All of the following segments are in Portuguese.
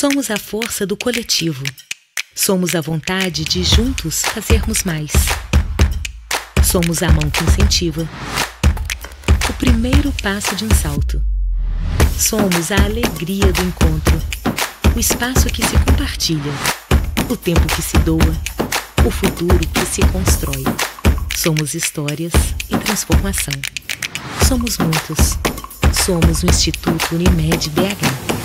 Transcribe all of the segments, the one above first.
Somos a força do coletivo. Somos a vontade de juntos fazermos mais. Somos a mão que incentiva. O primeiro passo de um salto. Somos a alegria do encontro. O espaço que se compartilha. O tempo que se doa. O futuro que se constrói. Somos histórias e transformação. Somos muitos. Somos o Instituto Unimed BH.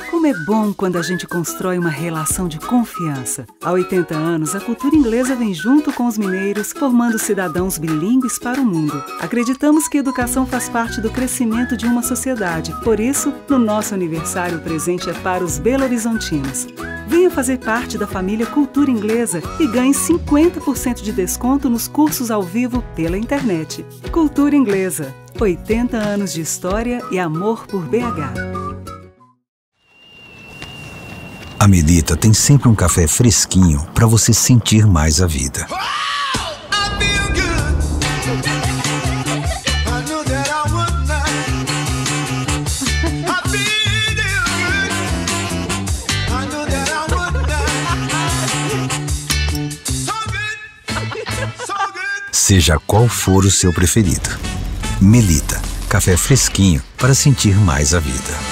Como é bom quando a gente constrói uma relação de confiança. Há 80 anos, a cultura inglesa vem junto com os mineiros, formando cidadãos bilíngues para o mundo. Acreditamos que a educação faz parte do crescimento de uma sociedade. Por isso, no nosso aniversário, o presente é para os belo-horizontinos. Venha fazer parte da família Cultura Inglesa e ganhe 50% de desconto nos cursos ao vivo pela internet. Cultura Inglesa, 80 anos de história e amor por BH. A Melita tem sempre um café fresquinho para você sentir mais a vida. Seja qual for o seu preferido. Melita, café fresquinho para sentir mais a vida.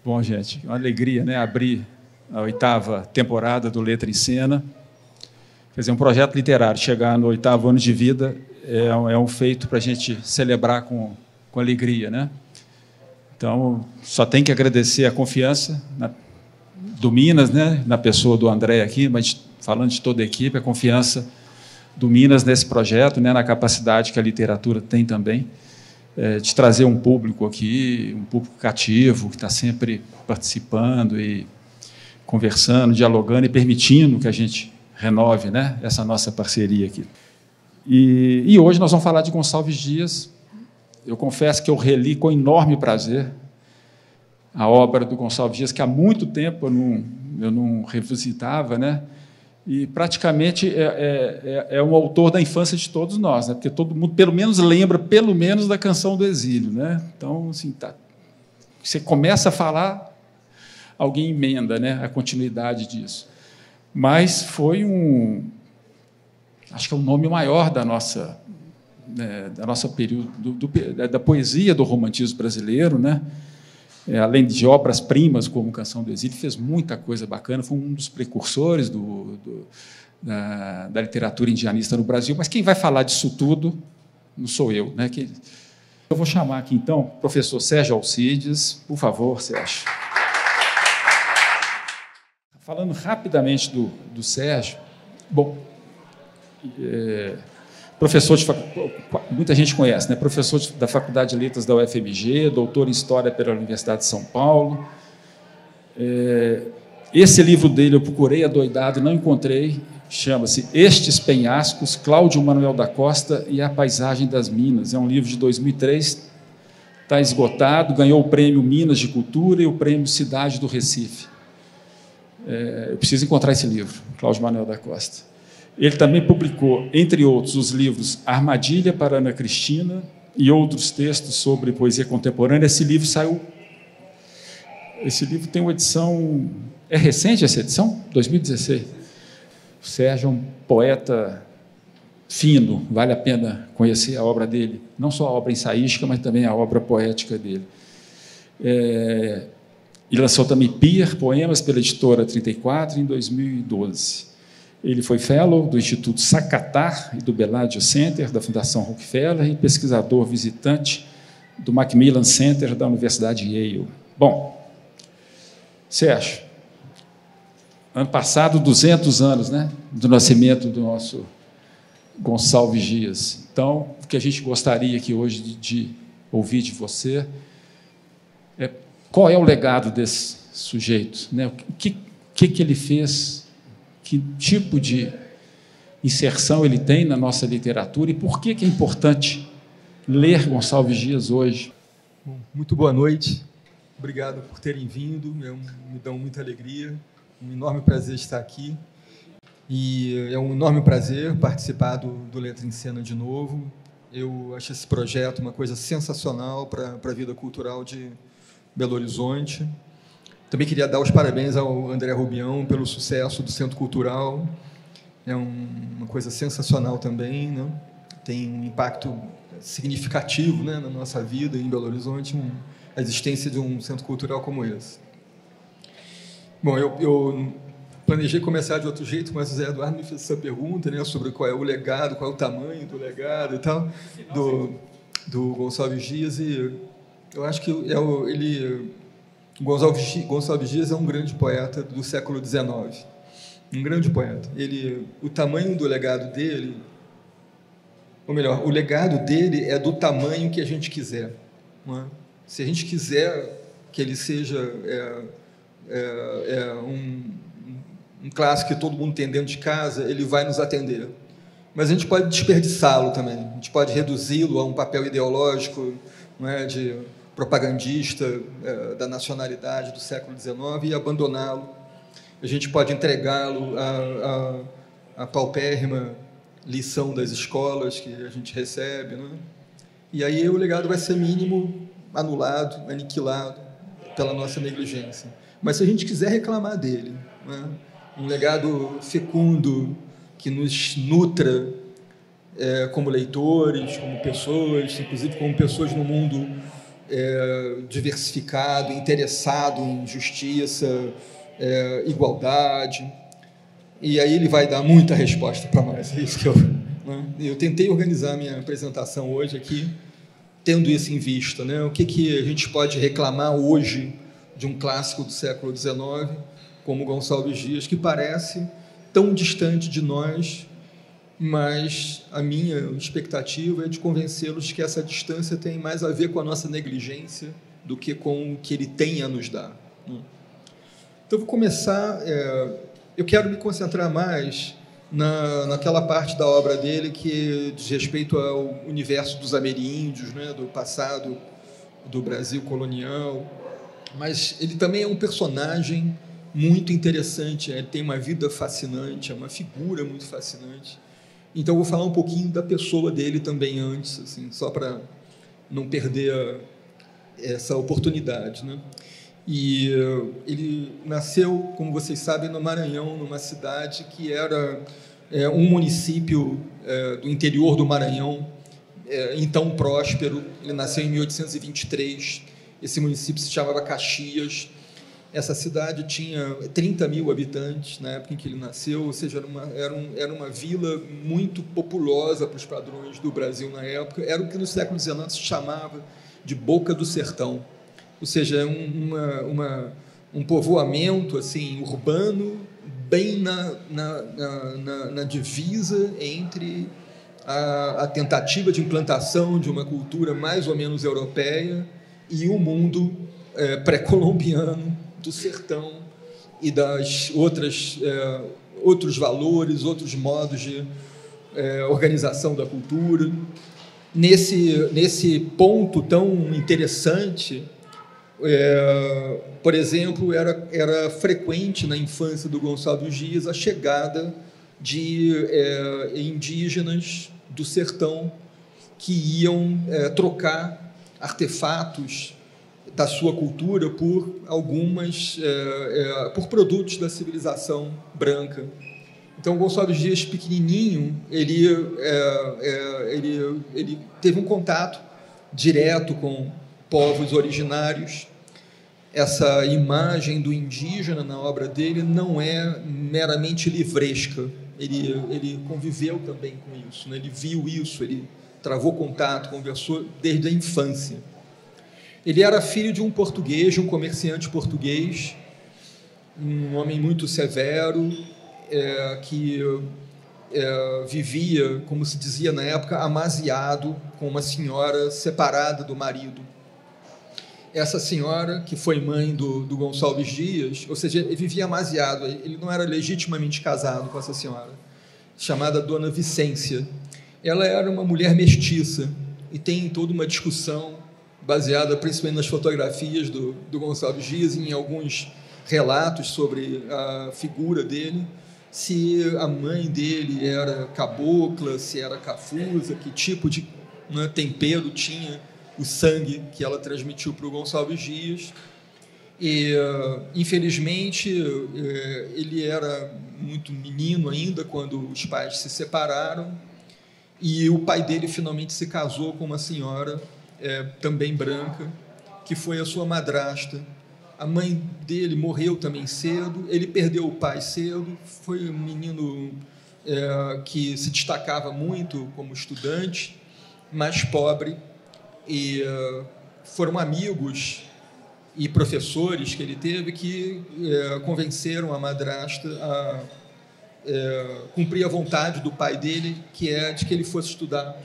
Bom, gente, uma alegria, né? Abrir a 8ª temporada do Letra em Cena. Quer dizer, um projeto literário, chegar no 8º ano de vida é um feito para a gente celebrar com alegria, né? Então, só tem que agradecer a confiança do Minas, né? Na pessoa do André aqui, mas falando de toda a equipe, a confiança do Minas nesse projeto, né? Na capacidade que a literatura tem também. De trazer um público aqui, um público cativo, que está sempre participando e conversando, dialogando e permitindo que a gente renove, né, essa nossa parceria aqui. E hoje nós vamos falar de Gonçalves Dias. Eu confesso que eu reli com enorme prazer a obra do Gonçalves Dias, que há muito tempo eu não revisitava, né? E praticamente é um autor da infância de todos nós, né? Porque todo mundo, pelo menos, lembra, pelo menos, da Canção do Exílio, né? Então, assim, você começa a falar, alguém emenda, né, a continuidade disso. Mas foi acho que é o nome maior da nossa período, da poesia do romantismo brasileiro, né? Além de obras-primas como Canção do Exílio, fez muita coisa bacana, foi um dos precursores da literatura indianista no Brasil, mas quem vai falar disso tudo não sou eu, né? Eu vou chamar aqui, então, o professor Sérgio Alcides. Por favor, Sérgio. Falando rapidamente do Sérgio, bom, professor muita gente conhece, né? Professor da Faculdade de Letras da UFMG, doutor em História pela Universidade de São Paulo. Esse livro dele eu procurei adoidado e não encontrei, chama-se Estes Penhascos, Cláudio Manuel da Costa e a Paisagem das Minas. É um livro de 2003, está esgotado, ganhou o Prêmio Minas de Cultura e o Prêmio Cidade do Recife. Eu preciso encontrar esse livro, Cláudio Manuel da Costa. Ele também publicou, entre outros, os livros Armadilha para Ana Cristina e outros textos sobre poesia contemporânea. Esse livro tem uma edição... É recente essa edição? 2016. O Sérgio é um poeta fino, vale a pena conhecer a obra dele, não só a obra ensaística, mas também a obra poética dele. Ele lançou também Pier, poemas, pela editora 34, em 2012. Ele foi fellow do Instituto Sacatar e do Bellagio Center, da Fundação Rockefeller, e pesquisador visitante do Macmillan Center, da Universidade Yale. Bom, Sérgio, ano passado, 200 anos, né, do nascimento do nosso Gonçalves Dias. Então, o que a gente gostaria aqui hoje de ouvir de você é qual é o legado desse sujeito, né? O que ele fez, que tipo de inserção ele tem na nossa literatura e por que é importante ler Gonçalves Dias hoje. Bom, muito boa noite, obrigado por terem vindo, me dão muita alegria, um enorme prazer estar aqui, e é um enorme prazer participar do Letra em Cena de novo. Eu acho esse projeto uma coisa sensacional para a vida cultural de Belo Horizonte. Também queria dar os parabéns ao André Rubião pelo sucesso do Centro Cultural. É uma coisa sensacional também, né? Tem um impacto significativo, né, na nossa vida em Belo Horizonte, a existência de um centro cultural como esse. Bom, eu planejei começar de outro jeito, mas o Zé Eduardo me fez essa pergunta, né, sobre qual é o legado, qual é o tamanho do legado e tal, do Gonçalves Dias, e eu acho que Gonçalves Dias é um grande poeta do século XIX, um grande poeta. O tamanho do legado dele, ou melhor, o legado dele é do tamanho que a gente quiser, não é? Se a gente quiser que ele seja um clássico que todo mundo tem dentro de casa, ele vai nos atender. Mas a gente pode desperdiçá-lo também, a gente pode reduzi-lo a um papel ideológico, não é, de propagandista da nacionalidade do século XIX e abandoná-lo. A gente pode entregá-lo à paupérrima lição das escolas que a gente recebe, né? E aí o legado vai ser mínimo, anulado, aniquilado pela nossa negligência. Mas se a gente quiser reclamar dele, né, um legado fecundo que nos nutra como leitores, como pessoas, inclusive como pessoas no mundo diversificado, interessado em justiça, igualdade. E aí ele vai dar muita resposta para nós. É isso que eu tentei organizar minha apresentação hoje aqui, tendo isso em vista, né? O que a gente pode reclamar hoje de um clássico do século XIX, como Gonçalves Dias, que parece tão distante de nós, mas a minha expectativa é de convencê-los de que essa distância tem mais a ver com a nossa negligência do que com o que ele tem a nos dar. Então, vou começar... eu quero me concentrar mais naquela parte da obra dele que diz respeito ao universo dos ameríndios, né, do passado do Brasil colonial, mas ele também é um personagem muito interessante, ele tem uma vida fascinante, é uma figura muito fascinante. Então, eu vou falar um pouquinho da pessoa dele também antes, assim, só para não perder essa oportunidade, né? E ele nasceu, como vocês sabem, no Maranhão, numa cidade que era um município do interior do Maranhão, então próspero. Ele nasceu em 1823, esse município se chamava Caxias. Essa cidade tinha 30 mil habitantes na época em que ele nasceu, ou seja, era uma vila muito populosa para os padrões do Brasil na época. Era o que no século XIX se chamava de Boca do Sertão, ou seja, um povoamento assim, urbano, bem na divisa entre a tentativa de implantação de uma cultura mais ou menos europeia e o mundo pré-colombiano do sertão e das outros valores, outros modos de organização da cultura. Nesse ponto tão interessante, por exemplo, era frequente na infância do Gonçalves Dias a chegada de indígenas do sertão que iam trocar artefatos da sua cultura por produtos da civilização branca. Então, Gonçalves Dias, pequenininho, ele teve um contato direto com povos originários. Essa imagem do indígena na obra dele não é meramente livresca. Ele conviveu também com isso, né? Ele viu isso, ele travou contato, conversou desde a infância. Ele era filho de um português, de um comerciante português, um homem muito severo, que vivia, como se dizia na época, amaziado com uma senhora separada do marido. Essa senhora, que foi mãe do Gonçalves Dias, ou seja, ele vivia amaziado, ele não era legitimamente casado com essa senhora, chamada Dona Vicência. Ela era uma mulher mestiça, e tem toda uma discussão baseada principalmente nas fotografias do Gonçalves Dias e em alguns relatos sobre a figura dele, se a mãe dele era cabocla, se era cafusa, que tipo de tempero tinha o sangue que ela transmitiu para o Gonçalves Dias. E, infelizmente, ele era muito menino ainda quando os pais se separaram, e o pai dele finalmente se casou com uma senhora também branca, que foi a sua madrasta. A mãe dele morreu também cedo, ele perdeu o pai cedo, foi um menino que se destacava muito como estudante, mas pobre, e foram amigos e professores que ele teve que convenceram a madrasta a cumprir a vontade do pai dele, que é de que ele fosse estudar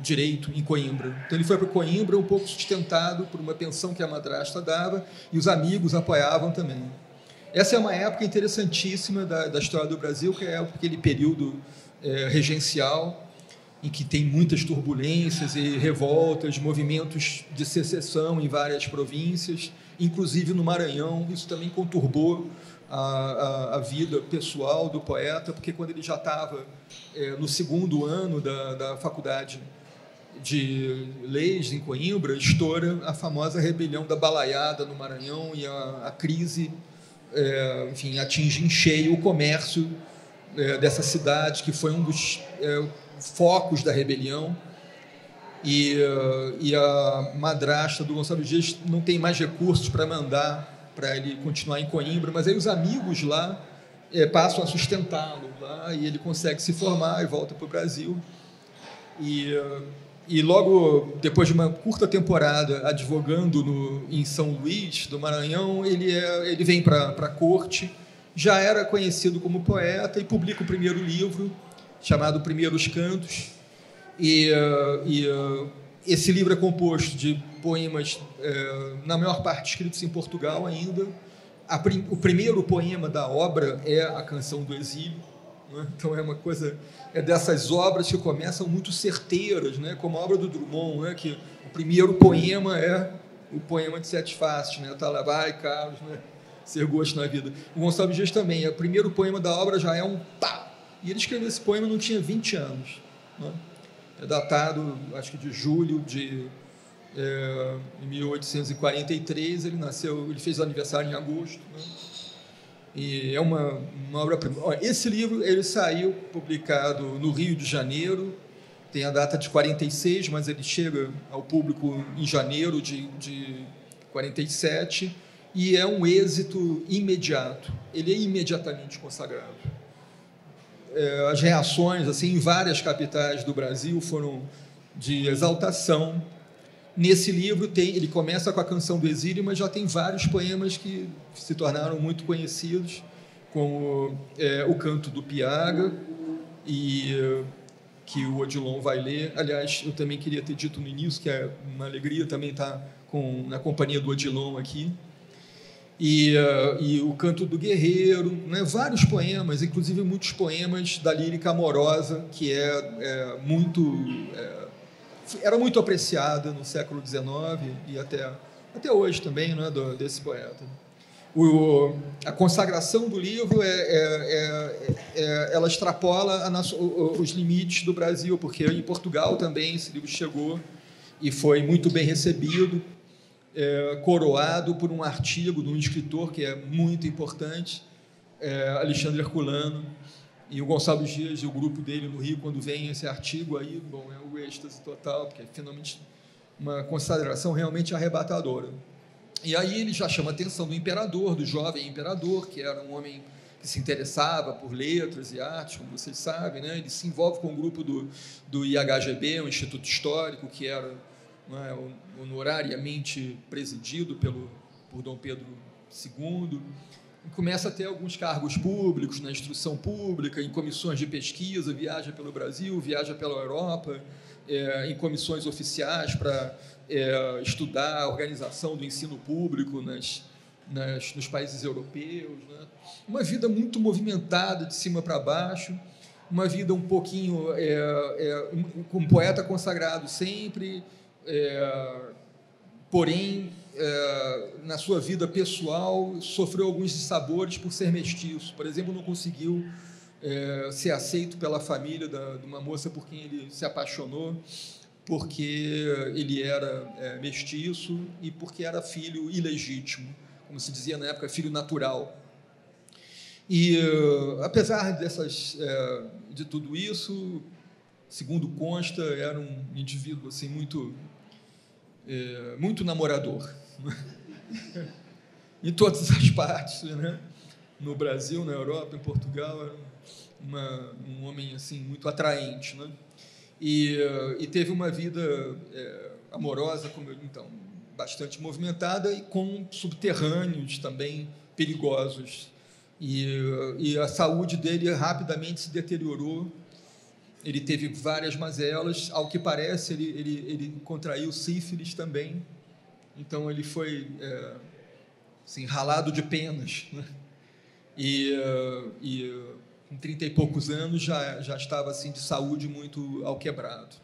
direito em Coimbra. Então ele foi para Coimbra um pouco sustentado por uma pensão que a madrasta dava, e os amigos apoiavam também. Essa é uma época interessantíssima da história do Brasil, que é aquele período regencial, em que tem muitas turbulências e revoltas, movimentos de secessão em várias províncias, inclusive no Maranhão. Isso também conturbou a vida pessoal do poeta, porque quando ele já estava no segundo ano da faculdade de leis em Coimbra, estoura a famosa rebelião da Balaiada no Maranhão, e a crise, enfim, atinge em cheio o comércio dessa cidade, que foi um dos focos da rebelião, e a madrasta do Gonçalves Dias não tem mais recursos para mandar para ele continuar em Coimbra, mas aí os amigos lá passam a sustentá-lo lá, e ele consegue se formar e volta para o Brasil. E logo depois de uma curta temporada advogando em São Luís do Maranhão, ele vem para a corte. Já era conhecido como poeta e publica o primeiro livro, chamado Primeiros Cantos, e esse livro é composto de poemas, na maior parte escritos em Portugal ainda. O primeiro poema da obra é a Canção do Exílio, né? Então é uma coisa, dessas obras que começam muito certeiras, né? Como a obra do Drummond, né? Que o primeiro poema é o poema de Sete Faces, né? Tá lá, vai, Carlos, né? Ser gosto na vida. O Gonçalves Dias também, o primeiro poema da obra já é um pá, e ele escreveu esse poema, não tinha 20 anos, né? É datado, acho que de julho de 1843, ele nasceu, ele fez aniversário em agosto, né? E é uma obra-prima. Esse livro ele saiu publicado no Rio de Janeiro, tem a data de 46, mas ele chega ao público em janeiro de 47, e é um êxito imediato, ele é imediatamente consagrado. As reações assim, em várias capitais do Brasil foram de exaltação. Nesse livro ele começa com a Canção do Exílio, mas já tem vários poemas que se tornaram muito conhecidos, como o Canto do Piaga, que o Odilon vai ler. Aliás, eu também queria ter dito no início que é uma alegria também estar na companhia do Odilon aqui. E o Canto do Guerreiro, né? Vários poemas, inclusive muitos poemas da lírica amorosa, que era muito apreciada no século XIX e até hoje também, né? Desse poeta. A consagração do livro ela extrapola os limites do Brasil, porque em Portugal também esse livro chegou e foi muito bem recebido, coroado por um artigo de um escritor que é muito importante, Alexandre Herculano, e o Gonçalves Dias e o grupo dele no Rio, quando vem esse artigo aí, bom, é o êxtase total, porque é finalmente uma consideração realmente arrebatadora. E aí ele já chama a atenção do imperador, do jovem imperador, que era um homem que se interessava por letras e artes, como vocês sabem, né? Ele se envolve com o grupo do IHGB, o Instituto Histórico, que era, né, honorariamente presidido por Dom Pedro II, e começa a ter alguns cargos públicos na instrução pública, em comissões de pesquisa, viaja pelo Brasil, viaja pela Europa, em comissões oficiais para estudar a organização do ensino público nos países europeus, né? Uma vida muito movimentada, de cima para baixo, uma vida um pouquinho com um poeta consagrado sempre, porém, na sua vida pessoal, sofreu alguns dissabores por ser mestiço. Por exemplo, não conseguiu ser aceito pela família de uma moça por quem ele se apaixonou, porque ele era mestiço e porque era filho ilegítimo, como se dizia na época, filho natural. E, apesar de tudo isso, segundo consta, era um indivíduo assim, muito namorador, em todas as partes, né? No Brasil, na Europa, em Portugal, era um homem assim, muito atraente, né? E teve uma vida amorosa, então, bastante movimentada e com subterrâneos também perigosos. E a saúde dele rapidamente se deteriorou. Ele teve várias mazelas. Ao que parece, ele contraiu sífilis também. Então, ele foi assim, ralado de penas, né? E com 30 e poucos anos já estava assim, de saúde muito alquebrado.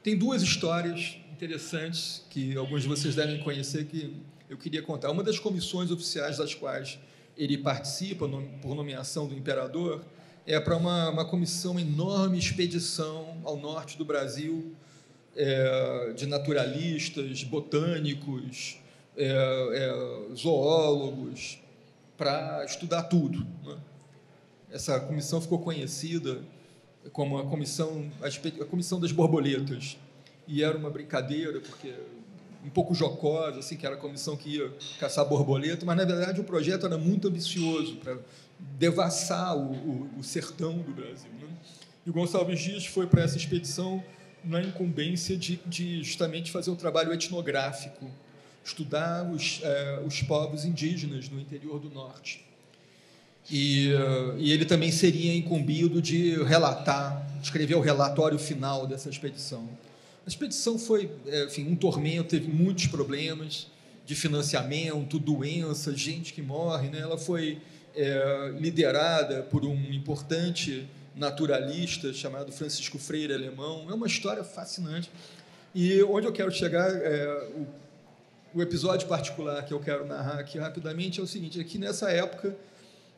Tem duas histórias interessantes que alguns de vocês devem conhecer que eu queria contar. Uma das comissões oficiais das quais ele participa, por nomeação do imperador, é para uma comissão, enorme expedição ao norte do Brasil, de naturalistas, botânicos, zoólogos, para estudar tudo, né? Essa comissão ficou conhecida como a comissão das borboletas, e era uma brincadeira, porque um pouco jocosa, assim, que era a comissão que ia caçar borboleta, mas, na verdade, o projeto era muito ambicioso para devassar o sertão do Brasil, né? E o Gonçalves Dias foi para essa expedição na incumbência de justamente fazer um trabalho etnográfico, estudar os povos indígenas no interior do norte. E ele também seria incumbido de escrever o relatório final dessa expedição. A expedição foi, enfim, um tormento, teve muitos problemas de financiamento, doença, gente que morre, né? Ela foi liderada por um importante naturalista chamado Francisco Freire Alemão. É uma história fascinante. E onde eu quero chegar, o episódio particular que eu quero narrar aqui rapidamente é o seguinte: aqui nessa época,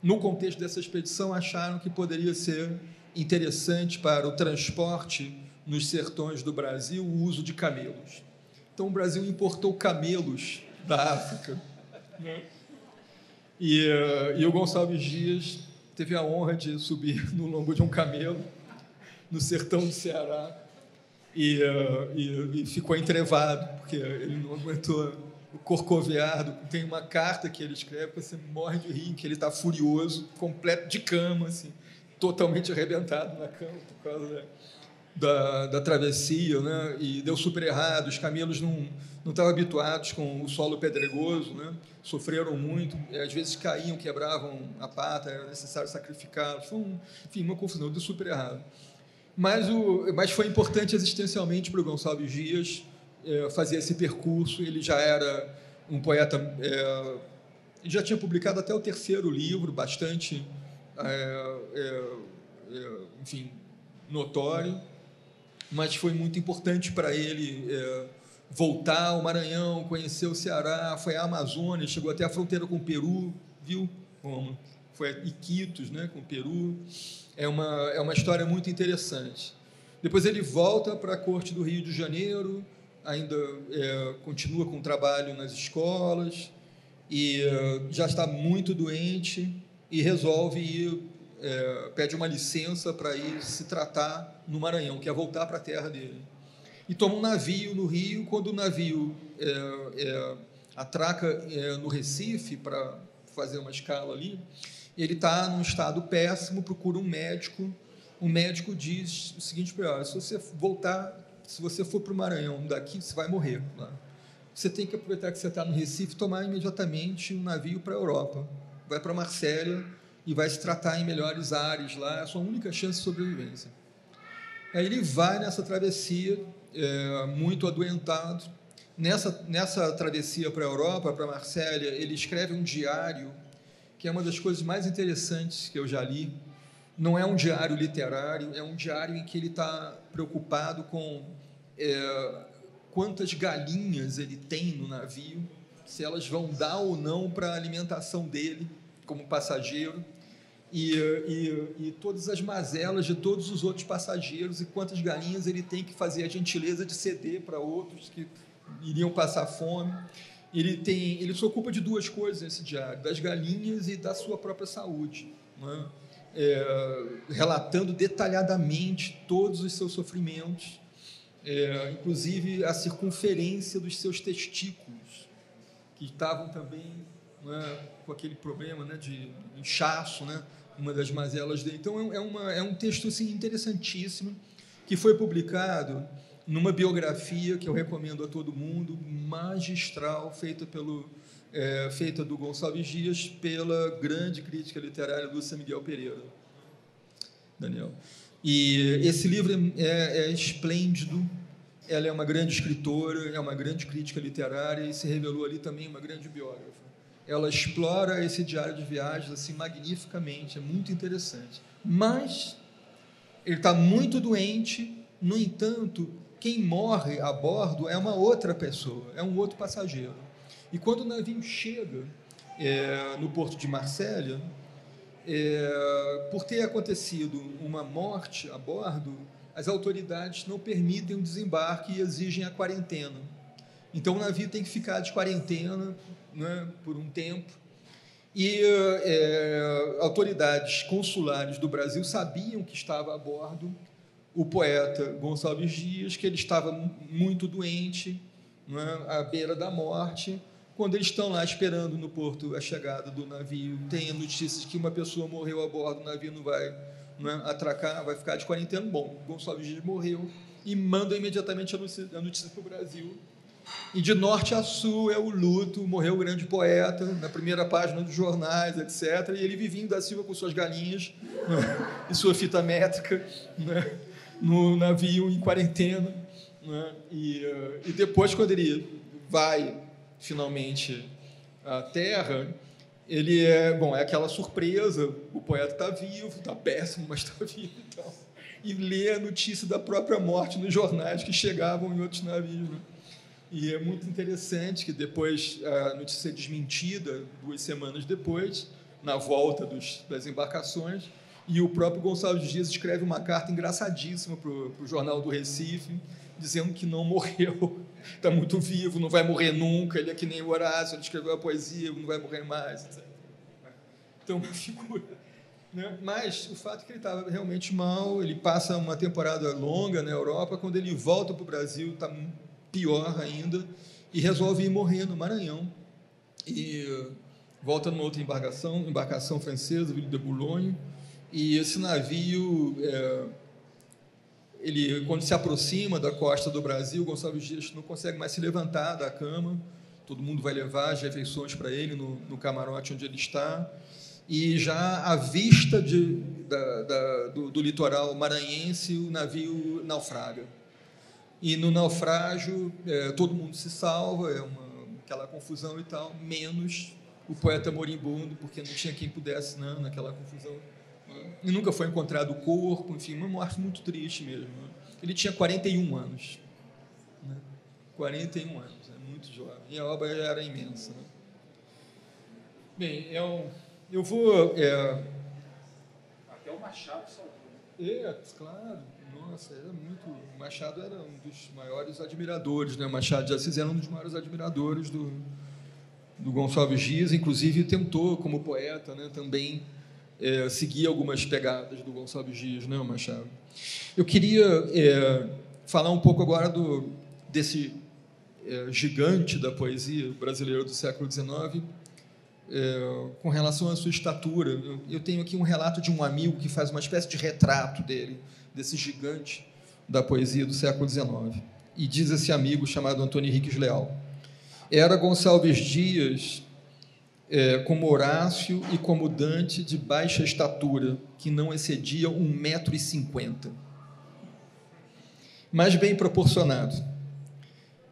no contexto dessa expedição, acharam que poderia ser interessante para o transporte nos sertões do Brasil o uso de camelos. Então, o Brasil importou camelos da África, né? E o Gonçalves Dias teve a honra de subir no lombo de um camelo no sertão do Ceará e ficou entrevado, porque ele não aguentou o corcoveado. Tem uma carta que ele escreve que você morre de rir, que ele está furioso, completo de cama, assim, totalmente arrebentado na cama por causa da travessia, né? E deu super errado. Os camelos não estavam habituados com o solo pedregoso, né? Sofreram muito, às vezes caíam, quebravam a pata, era necessário sacrificá-los. Foi uma confusão, deu super errado. Mas foi importante existencialmente para o Gonçalves Dias fazer esse percurso. Ele já era um poeta, ele já tinha publicado até o 3º livro, bastante, enfim, notório, mas foi muito importante para ele voltar ao Maranhão, conhecer o Ceará, foi à Amazônia, chegou até a fronteira com o Peru, viu como? Foi a Iquitos, né, com o Peru. É uma história muito interessante. Depois ele volta para a corte do Rio de Janeiro, ainda continua com o trabalho nas escolas, e já está muito doente, e resolve ir, pede uma licença para ir se tratar no Maranhão, quer voltar para a terra dele. E toma um navio no Rio. Quando o navio atraca no Recife para fazer uma escala ali, ele está num estado péssimo, procura um médico. O médico diz o seguinte para ele: se você voltar, se você for para o Maranhão daqui, você vai morrer. Lá. Você tem que aproveitar que você está no Recife e tomar imediatamente um navio para a Europa. Vai para Marsella e vai se tratar em melhores ares lá, é a sua única chance de sobrevivência. Aí ele vai nessa travessia, muito adoentado. Nessa travessia para a Europa, para Marsella, ele escreve um diário, que é uma das coisas mais interessantes que eu já li. Não é um diário literário, é um diário em que ele está preocupado com quantas galinhas ele tem no navio, se elas vão dar ou não para a alimentação dele como passageiro, e todas as mazelas de todos os outros passageiros, e quantas galinhas ele tem que fazer a gentileza de ceder para outros que iriam passar fome. Ele se ocupa de duas coisas nesse diário: das galinhas e da sua própria saúde, né? Relatando detalhadamente todos os seus sofrimentos, inclusive a circunferência dos seus testículos, que estavam também, né, com aquele problema, né, de inchaço, né, uma das mazelas dele. Então é um texto assim, interessantíssimo, que foi publicado numa biografia que eu recomendo a todo mundo, magistral, feita do Gonçalves Dias, pela grande crítica literária Lúcia Miguel Pereira. Daniel. E esse livro é esplêndido. Ela é uma grande escritora, é uma grande crítica literária e se revelou ali também uma grande biógrafa. Ela explora esse diário de viagens assim magnificamente, é muito interessante. Mas ele está muito doente. No entanto, quem morre a bordo é uma outra pessoa, é um outro passageiro. E quando o navio chega no porto de Marsella, por ter acontecido uma morte a bordo, as autoridades não permitem o desembarque e exigem a quarentena. Então o navio tem que ficar de quarentena, né, por um tempo. E autoridades consulares do Brasil sabiam que estava a bordo o poeta Gonçalves Dias, que ele estava muito doente, né, à beira da morte. Quando eles estão lá esperando no porto a chegada do navio, tem a notícia de que uma pessoa morreu a bordo, o navio não vai, né, atracar, vai ficar de quarentena. Bom, Gonçalves Dias morreu e manda imediatamente a notícia para o Brasil. E de norte a sul é o luto, morreu o grande poeta, na primeira página dos jornais, etc. E ele vivinho da Silva com suas galinhas, né, e sua fita métrica, né, no navio em quarentena, né, e depois, quando ele vai finalmente à terra, ele é aquela surpresa: o poeta está vivo, está péssimo, mas está vivo e tal. E lê a notícia da própria morte nos jornais que chegavam em outros navios, né? E é muito interessante que depois a notícia é desmentida 2 semanas depois, na volta das embarcações, e o próprio Gonçalves Dias escreve uma carta engraçadíssima para o Jornal do Recife, dizendo que não morreu, está muito vivo, não vai morrer nunca, ele é que nem o Horácio, ele escreveu a poesia, não vai morrer mais, etc. Então, uma figura, né? Mas o fato é que ele estava realmente mal, ele passa uma temporada longa na Europa, quando ele volta para o Brasil, está pior ainda, e resolve ir morrer no Maranhão. E volta numa outra embarcação francesa, Ville de Boulogne, e esse navio, ele, quando se aproxima da costa do Brasil, Gonçalves Dias não consegue mais se levantar da cama, todo mundo vai levar as refeições para ele no camarote onde ele está, e já à vista do litoral maranhense, o navio naufraga. E no naufrágio, todo mundo se salva, aquela confusão e tal, menos o poeta moribundo, porque não tinha quem pudesse, não, naquela confusão. E nunca foi encontrado o corpo, enfim, uma morte muito triste mesmo. Ele tinha 41 anos. Né? 41 anos, muito jovem. E a obra já era imensa. Né? Bem, eu vou... Até o Machado salvou. Claro. Nossa, o Machado era um dos maiores admiradores, né? O Machado de Assis era um dos maiores admiradores do Gonçalves Dias, inclusive tentou, como poeta, né, também seguir algumas pegadas do Gonçalves Dias, né, Machado? Eu queria falar um pouco agora desse gigante da poesia brasileira do século XIX, com relação à sua estatura. Eu tenho aqui um relato de um amigo que faz uma espécie de retrato dele, desse gigante da poesia do século XIX. E diz esse amigo, chamado Antônio Henriques Leal: era Gonçalves Dias, como Horácio e como Dante, de baixa estatura, que não excedia 1,50 m, mas bem proporcionado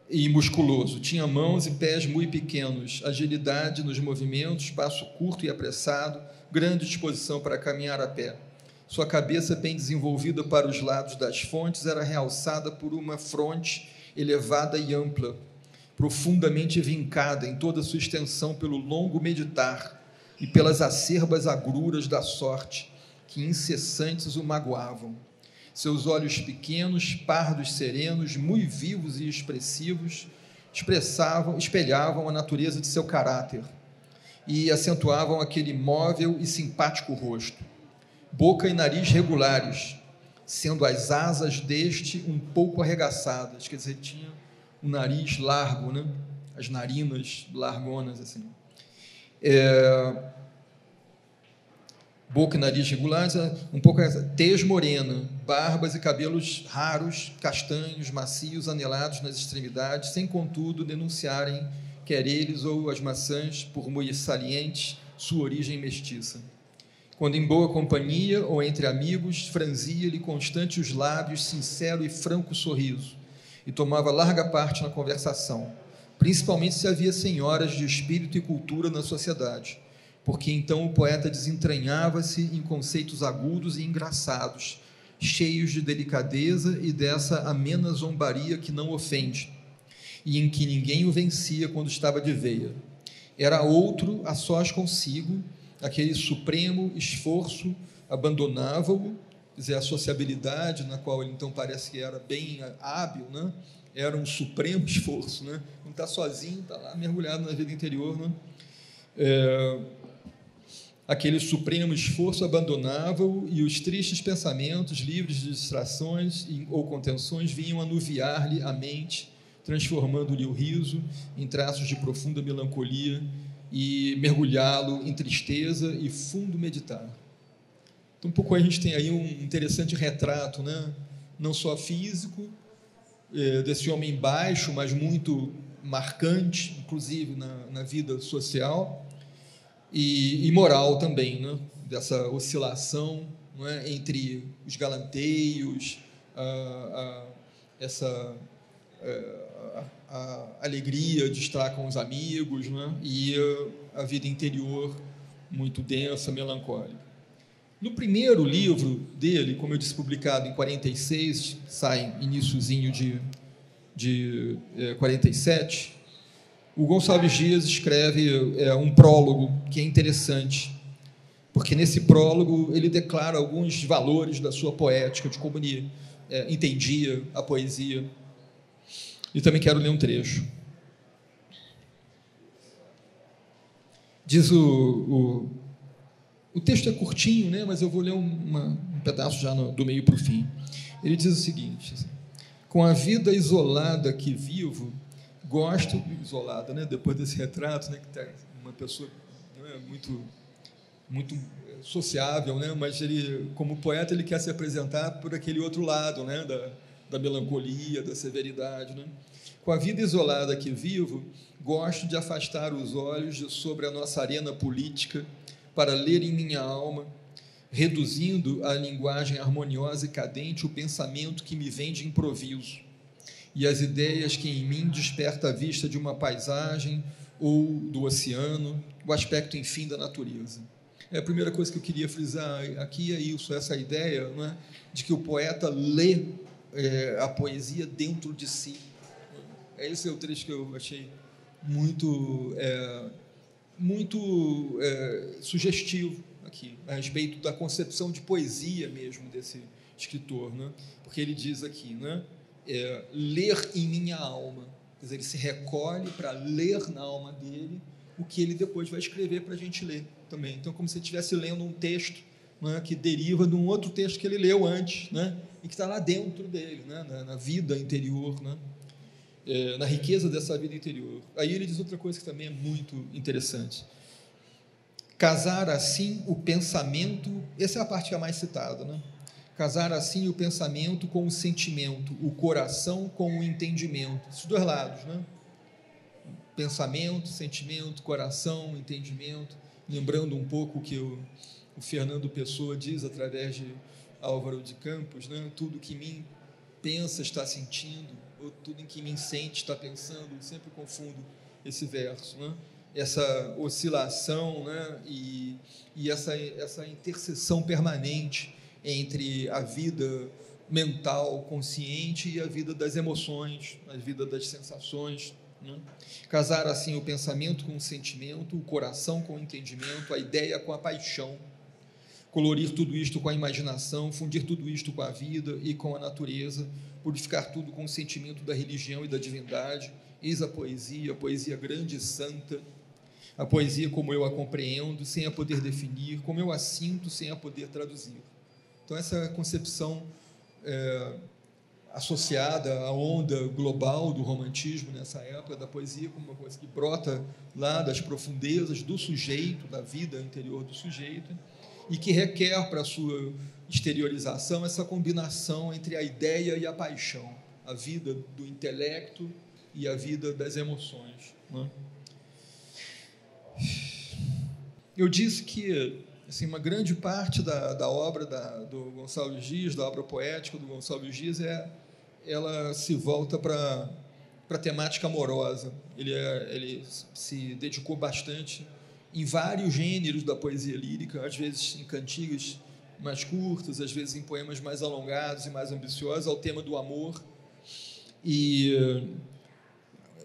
e musculoso. Tinha mãos e pés muito pequenos, agilidade nos movimentos, passo curto e apressado, grande disposição para caminhar a pé. Sua cabeça, bem desenvolvida para os lados das fontes, era realçada por uma fronte elevada e ampla, profundamente vincada em toda a sua extensão pelo longo meditar e pelas acerbas agruras da sorte, que incessantes o magoavam. Seus olhos pequenos, pardos serenos, muito vivos e expressivos, espelhavam a natureza de seu caráter e acentuavam aquele móvel e simpático rosto. Boca e nariz regulares, sendo as asas deste um pouco arregaçadas, quer dizer, tinha um nariz largo, né? As narinas largonas, assim. Boca e nariz regulares, um pouco tez morena, barbas e cabelos raros, castanhos, macios, anelados nas extremidades, sem, contudo, denunciarem, quer eles ou as maçãs, por muito salientes, sua origem mestiça. Quando em boa companhia ou entre amigos, franzia-lhe constante os lábios, sincero e franco sorriso, e tomava larga parte na conversação, principalmente se havia senhoras de espírito e cultura na sociedade, porque então o poeta desentranhava-se em conceitos agudos e engraçados, cheios de delicadeza e dessa amena zombaria que não ofende, e em que ninguém o vencia quando estava de veia. Era outro, a sós consigo, aquele supremo esforço abandonava-o, quer dizer, a sociabilidade, na qual ele, então, parece que era bem hábil, né? Era um supremo esforço, né? Não está sozinho, está lá mergulhado na vida interior, né? Aquele supremo esforço abandonava-o e os tristes pensamentos, livres de distrações ou contenções, vinham anuviar-lhe a mente, transformando-lhe o riso em traços de profunda melancolia e mergulhá-lo em tristeza e fundo meditar. Então, um pouco a gente tem aí um interessante retrato, né? Não só físico, desse homem baixo, mas muito marcante, inclusive na vida social, e moral também, né? Dessa oscilação, não é? Entre os galanteios, a alegria de estar com os amigos, né? E a vida interior muito densa, melancólica. No primeiro livro dele, como eu disse, publicado em 46, sai iniciozinho de 47, o Gonçalves Dias escreve um prólogo que é interessante, porque nesse prólogo ele declara alguns valores da sua poética, de como ele entendia a poesia. E também quero ler um trecho. Diz o texto é curtinho, né? Mas eu vou ler um pedaço já do meio para o fim. Ele diz o seguinte: com a vida isolada que vivo, gosto, isolada, né? Depois desse retrato, né? Que tá uma pessoa, né? muito sociável, né? Mas ele, como poeta, ele quer se apresentar por aquele outro lado, né? Da melancolia, da severidade, né? Com a vida isolada que vivo, gosto de afastar os olhos de sobre a nossa arena política para ler em minha alma, reduzindo à linguagem harmoniosa e cadente o pensamento que me vem de improviso e as ideias que em mim desperta a vista de uma paisagem ou do oceano, o aspecto, enfim, da natureza. A primeira coisa que eu queria frisar aqui é isso, essa ideia, não é, de que o poeta lê a poesia dentro de si. Esse é o trecho que eu achei muito sugestivo aqui, a respeito da concepção de poesia mesmo desse escritor, né? Porque ele diz aqui, né? Ler em minha alma, quer dizer, ele se recolhe para ler na alma dele o que ele depois vai escrever para a gente ler. também. Então, como se ele estivesse lendo um texto, né, que deriva de um outro texto que ele leu antes, né, e que está lá dentro dele, né, na vida interior, né, na riqueza dessa vida interior. Aí ele diz outra coisa que também é muito interessante. Casar assim o pensamento, essa é a parte que é mais citada, né? Casar assim o pensamento com o sentimento, o coração com o entendimento. Esses dois lados, né? Pensamento, sentimento, coração, entendimento. Lembrando um pouco o que o Fernando Pessoa diz através de Álvaro de Campos, né? Tudo que mim pensa está sentindo, ou tudo em que me sente está pensando. Eu sempre confundo esse verso, né? Essa oscilação, né? e essa interseção permanente entre a vida mental, consciente, e a vida das emoções, a vida das sensações, né? Casar assim o pensamento com o sentimento, o coração com o entendimento, a ideia com a paixão, colorir tudo isto com a imaginação, fundir tudo isto com a vida e com a natureza, purificar tudo com o sentimento da religião e da divindade. Eis a poesia grande e santa, a poesia como eu a compreendo, sem a poder definir, como eu a sinto, sem a poder traduzir. Então, essa concepção associada à onda global do romantismo nessa época, da poesia como uma coisa que brota lá das profundezas do sujeito, da vida interior do sujeito, e que requer para a sua exteriorização essa combinação entre a ideia e a paixão, a vida do intelecto e a vida das emoções, né? Eu disse que assim, uma grande parte da obra do Gonçalves Dias, da obra poética do Gonçalves Dias, ela se volta para a temática amorosa. Ele se dedicou bastante em vários gêneros da poesia lírica, às vezes em cantigas mais curtas, às vezes em poemas mais alongados e mais ambiciosos, ao tema do amor. E,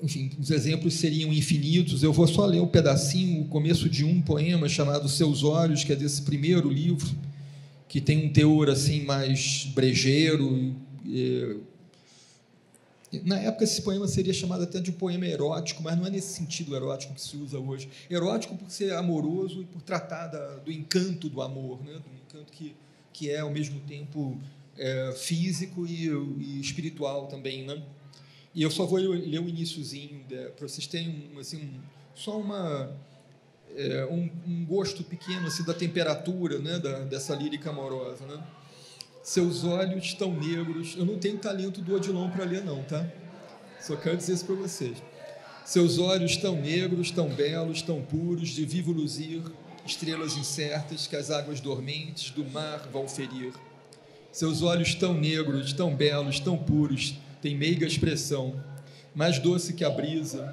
enfim, os exemplos seriam infinitos. Eu vou só ler um pedacinho, o começo de um poema chamado Seus Olhos, que é desse primeiro livro, que tem um teor assim mais brejeiro. Na época, esse poema seria chamado até de um poema erótico, mas não é nesse sentido erótico que se usa hoje. Erótico por ser amoroso e por tratar do encanto do amor, né? Do encanto que é, ao mesmo tempo, físico e espiritual também, né? E eu só vou ler o iniciozinho, para vocês terem assim, só um gosto pequeno assim, da temperatura, né? Dessa lírica amorosa, né? Seus olhos tão negros... Eu não tenho talento do Odilon para ler, não, tá? Só quero dizer isso para vocês. Seus olhos tão negros, tão belos, tão puros, de vivo luzir, estrelas incertas que as águas dormentes do mar vão ferir. Seus olhos tão negros, tão belos, tão puros, têm meiga expressão, mais doce que a brisa,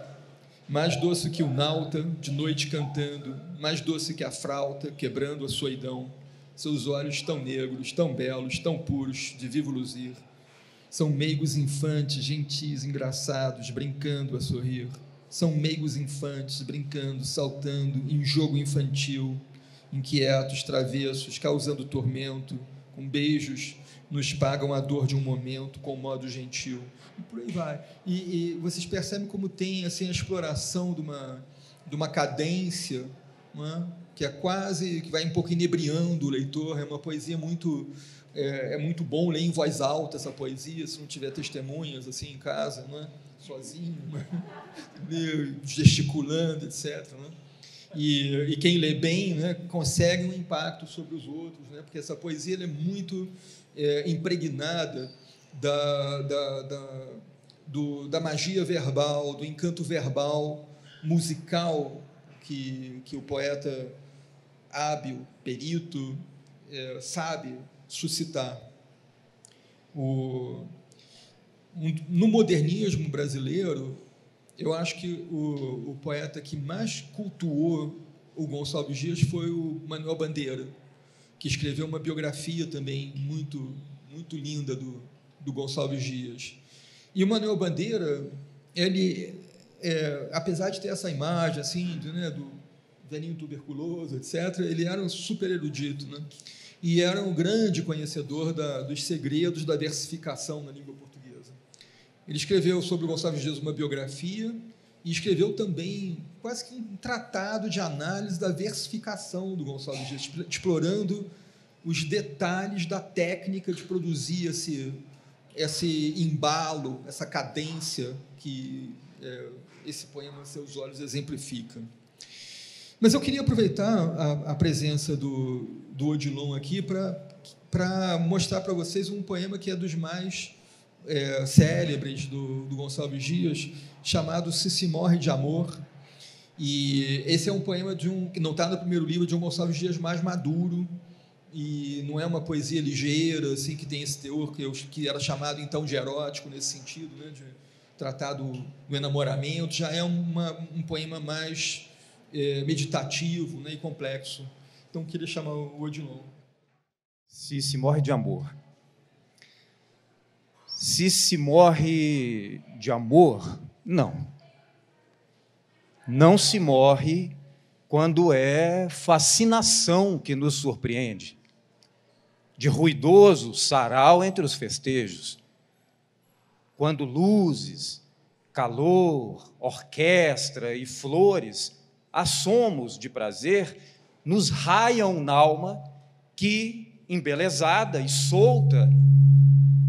mais doce que o nauta, de noite cantando, mais doce que a frauta, quebrando a soidão. Seus olhos tão negros, tão belos, tão puros, de vivo luzir, são meigos infantes, gentis, engraçados, brincando a sorrir. São meigos infantes, brincando, saltando, em jogo infantil, inquietos, travessos, causando tormento, com beijos, nos pagam a dor de um momento, com modo gentil. E por aí vai. E vocês percebem como tem assim, a exploração de uma cadência, não é? Que é quase, que vai um pouco inebriando o leitor. É uma poesia muito... É muito bom ler em voz alta essa poesia, se não tiver testemunhas assim em casa, né? Sozinho, gesticulando, etc. Né? E quem lê bem, né, consegue um impacto sobre os outros, né? Porque essa poesia ela é muito impregnada da magia verbal, do encanto verbal, musical, que o poeta hábil, perito, sabe suscitar. No modernismo brasileiro, eu acho que o poeta que mais cultuou o Gonçalves Dias foi o Manuel Bandeira, que escreveu uma biografia também muito, muito linda do Gonçalves Dias. E o Manuel Bandeira, ele, apesar de ter essa imagem assim, né, do velhinho tuberculoso, etc., ele era um super erudito, né? E era um grande conhecedor dos segredos da versificação na língua portuguesa. Ele escreveu sobre o Gonçalves Dias uma biografia e escreveu também quase que um tratado de análise da versificação do Gonçalves Dias, explorando os detalhes da técnica de produzir esse embalo, essa cadência que esse poema Seus Olhos exemplifica. Mas eu queria aproveitar a presença do Odilon aqui para mostrar para vocês um poema que é dos mais célebres do Gonçalves Dias, chamado Se Morre de Amor. E esse é um poema que não está no primeiro livro, de um Gonçalves Dias mais maduro, e não é uma poesia ligeira, assim, que tem esse teor que era chamado então de erótico nesse sentido, né, de tratar do enamoramento. Já é um poema mais meditativo, né, e complexo. Então, queria chamar o Odilon. Se morre de amor. Se morre de amor, não. Não se morre quando é fascinação que nos surpreende, de ruidoso sarau entre os festejos, quando luzes, calor, orquestra e flores, assomos de prazer, nos raiam n'alma que, embelezada e solta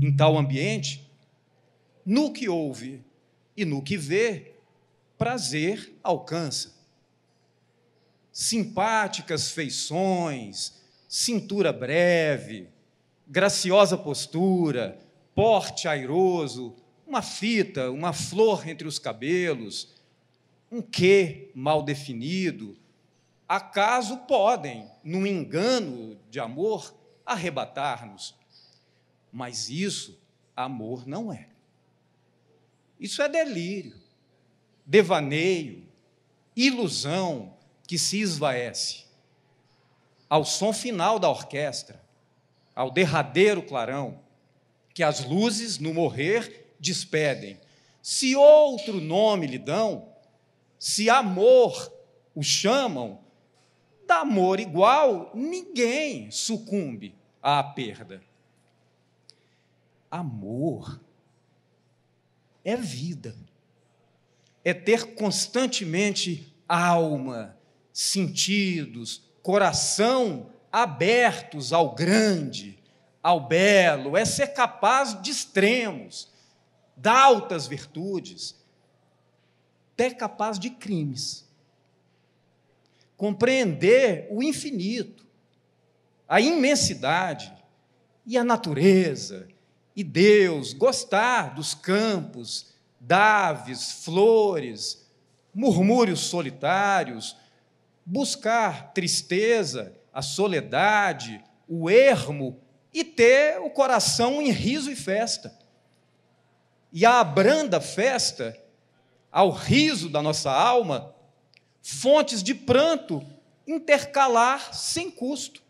em tal ambiente, no que ouve e no que vê, prazer alcança. Simpáticas feições, cintura breve, graciosa postura, porte airoso, uma fita, uma flor entre os cabelos, um quê mal definido, acaso podem, num engano de amor, arrebatar-nos. Mas isso, amor não é. Isso é delírio, devaneio, ilusão que se esvaece. Ao som final da orquestra, ao derradeiro clarão, que as luzes, no morrer, despedem. Se outro nome lhe dão, se amor o chamam, da amor igual ninguém sucumbe à perda. Amor é vida, é ter constantemente alma, sentidos, coração abertos ao grande, ao belo, é ser capaz de extremos, de altas virtudes, até capaz de crimes. Compreender o infinito, a imensidade e a natureza, e Deus, gostar dos campos, d'aves, flores, murmúrios solitários, buscar tristeza, a soledade, o ermo, e ter o coração em riso e festa. E a branda festa, ao riso da nossa alma, fontes de pranto intercalar sem custo.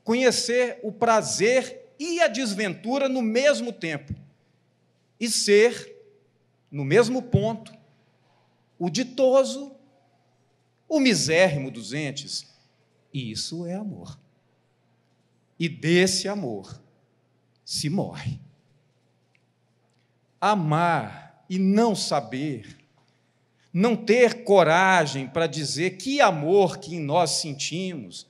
Conhecer o prazer e a desventura no mesmo tempo, e ser, no mesmo ponto, o ditoso, o misérrimo dos entes. Isso é amor. E desse amor se morre. Amar e não saber, não ter coragem para dizer que amor que em nós sentimos,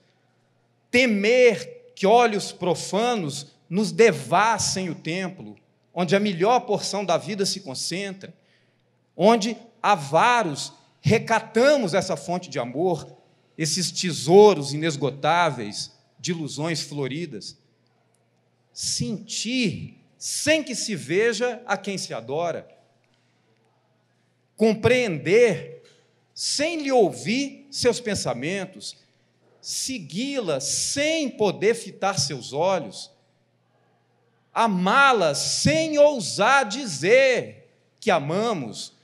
temer que olhos profanos nos devassem o templo, onde a melhor porção da vida se concentra, onde, avaros, recatamos essa fonte de amor, esses tesouros inesgotáveis de ilusões floridas. Sentir sem que se veja a quem se adora. Compreender sem lhe ouvir seus pensamentos. Segui-la sem poder fitar seus olhos. Amá-la sem ousar dizer que amamos.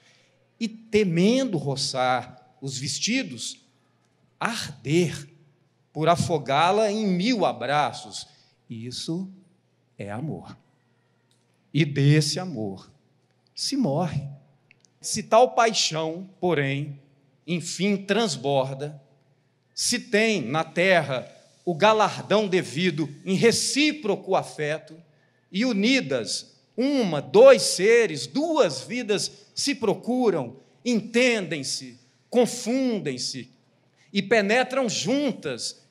E, temendo roçar os vestidos, arder por afogá-la em 1000 abraços. Isso é amor. E desse amor se morre. Se tal paixão, porém, enfim transborda, se tem na terra o galardão devido em recíproco afeto, e unidas dois seres, duas vidas se procuram, entendem-se, confundem-se e penetram juntas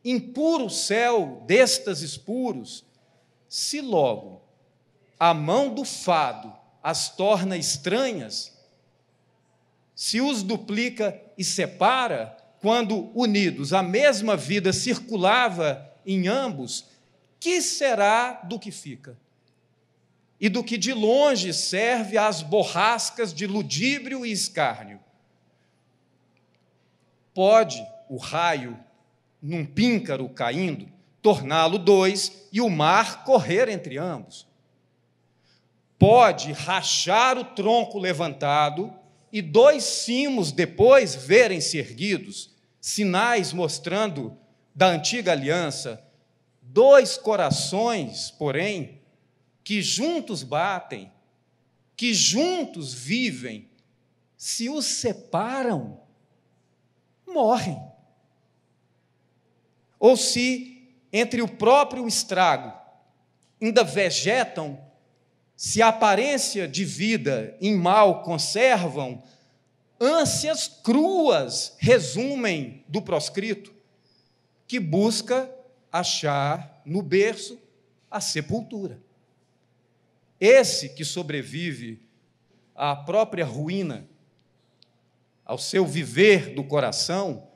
em puro céu d'êxtases puros, se logo a mão do fado as torna estranhas, se os duplica e separa, quando unidos a mesma vida circulava em ambos, que será do que fica? E do que de longe serve às borrascas de ludíbrio e escárnio? Pode o raio, num píncaro caindo, torná-lo dois e o mar correr entre ambos. Pode rachar o tronco levantado e dois cimos depois verem-se erguidos, sinais mostrando da antiga aliança, dois corações, porém, que juntos batem, que juntos vivem, se os separam, morrem. Ou se, entre o próprio estrago, ainda vegetam, se a aparência de vida em mal conservam, ânsias cruas resumem do proscrito, que busca achar no berço a sepultura. Esse que sobrevive à própria ruína, ao seu viver do coração,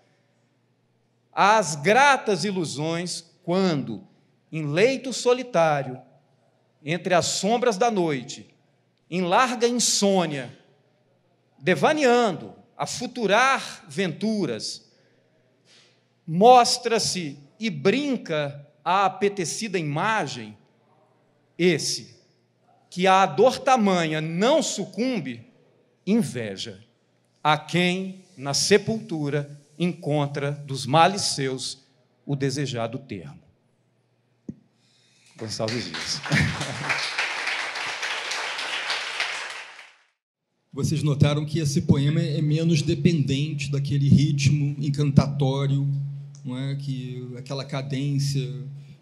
às gratas ilusões, quando, em leito solitário, entre as sombras da noite, em larga insônia, devaneando a futurar venturas, mostra-se e brinca a apetecida imagem, esse, que à dor tamanha não sucumbe, inveja a quem na sepultura encontra dos males seus o desejado termo. Gonçalves Dias. Vocês notaram que esse poema é menos dependente daquele ritmo encantatório, não é? Que aquela cadência,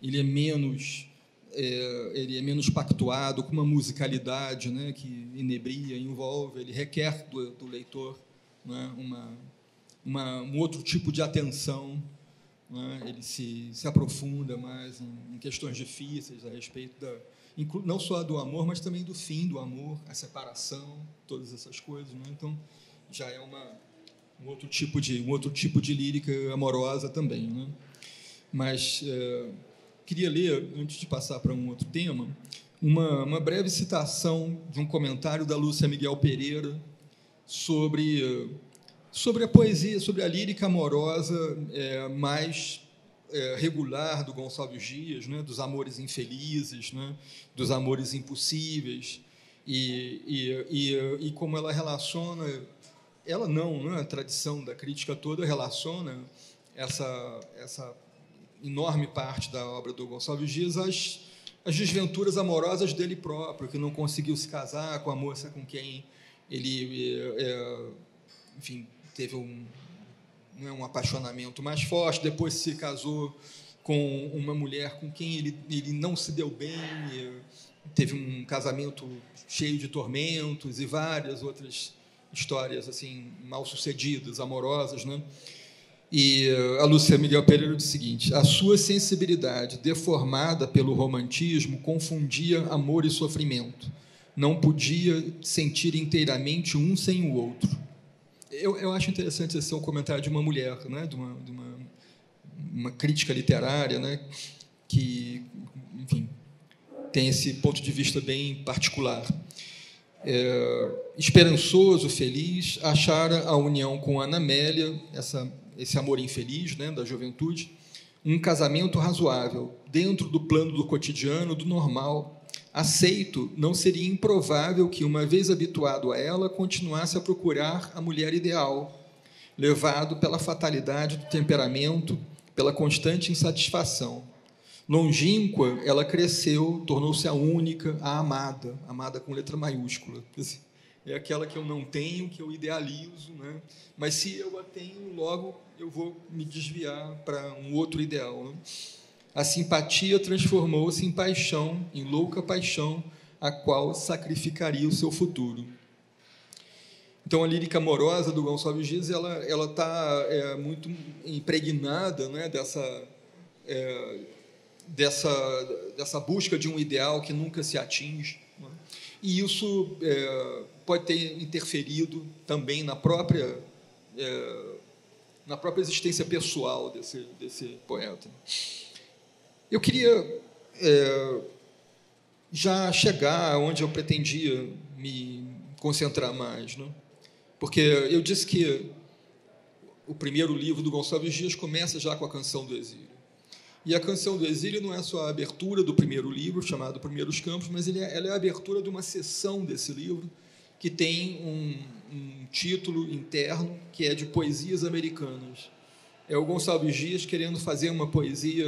ele é menos pactuado com uma musicalidade, né? Que inebria, envolve, ele requer do leitor, não é? Um outro tipo de atenção, não é? Ele se aprofunda mais em questões difíceis a respeito não só do amor, mas também do fim do amor, a separação, todas essas coisas, não é? Então já é um outro tipo de lírica amorosa também, né? Mas queria ler, antes de passar para um outro tema, uma breve citação de um comentário da Lúcia Miguel Pereira sobre a poesia, sobre a lírica amorosa mais regular do Gonçalves Dias, né? Dos amores infelizes, né? Dos amores impossíveis, e como ela relaciona, a tradição da crítica toda relaciona essa enorme parte da obra do Gonçalves Dias às desventuras amorosas dele próprio, que não conseguiu se casar com a moça com quem ele, enfim, teve um apaixonamento mais forte, depois se casou com uma mulher com quem ele não se deu bem, teve um casamento cheio de tormentos e várias outras histórias assim mal-sucedidas, amorosas, né? E a Lúcia Miguel Pereira diz o seguinte: a sua sensibilidade, deformada pelo romantismo, confundia amor e sofrimento. Não podia sentir inteiramente um sem o outro. Eu acho interessante esse comentário de uma mulher, né? de uma crítica literária, né? Que, enfim, tem esse ponto de vista bem particular. Esperançoso, feliz, achara a união com Ana Amélia, esse amor infeliz, né, da juventude, um casamento razoável, dentro do plano do cotidiano, do normal. Aceito, não seria improvável que, uma vez habituado a ela, continuasse a procurar a mulher ideal, levado pela fatalidade do temperamento, pela constante insatisfação. Longínqua, ela cresceu, tornou-se a única, a amada com letra maiúscula. É aquela que eu não tenho, que eu idealizo, né? Mas se eu a tenho, logo eu vou me desviar para um outro ideal, né? A simpatia transformou-se em paixão, em louca paixão, a qual sacrificaria o seu futuro. Então, a lírica amorosa do Gonçalves Dias, ela está muito impregnada, né, dessa busca de um ideal que nunca se atinge, né? E isso pode ter interferido também na própria existência pessoal desse poeta. Eu queria já chegar onde eu pretendia me concentrar mais, né? Porque eu disse que o primeiro livro do Gonçalves Dias começa já com a Canção do Exílio. E a Canção do Exílio não é só a abertura do primeiro livro, chamado Primeiros Campos, mas ela é a abertura de uma seção desse livro, que tem um título interno, que é de Poesias Americanas. É o Gonçalves Dias querendo fazer uma poesia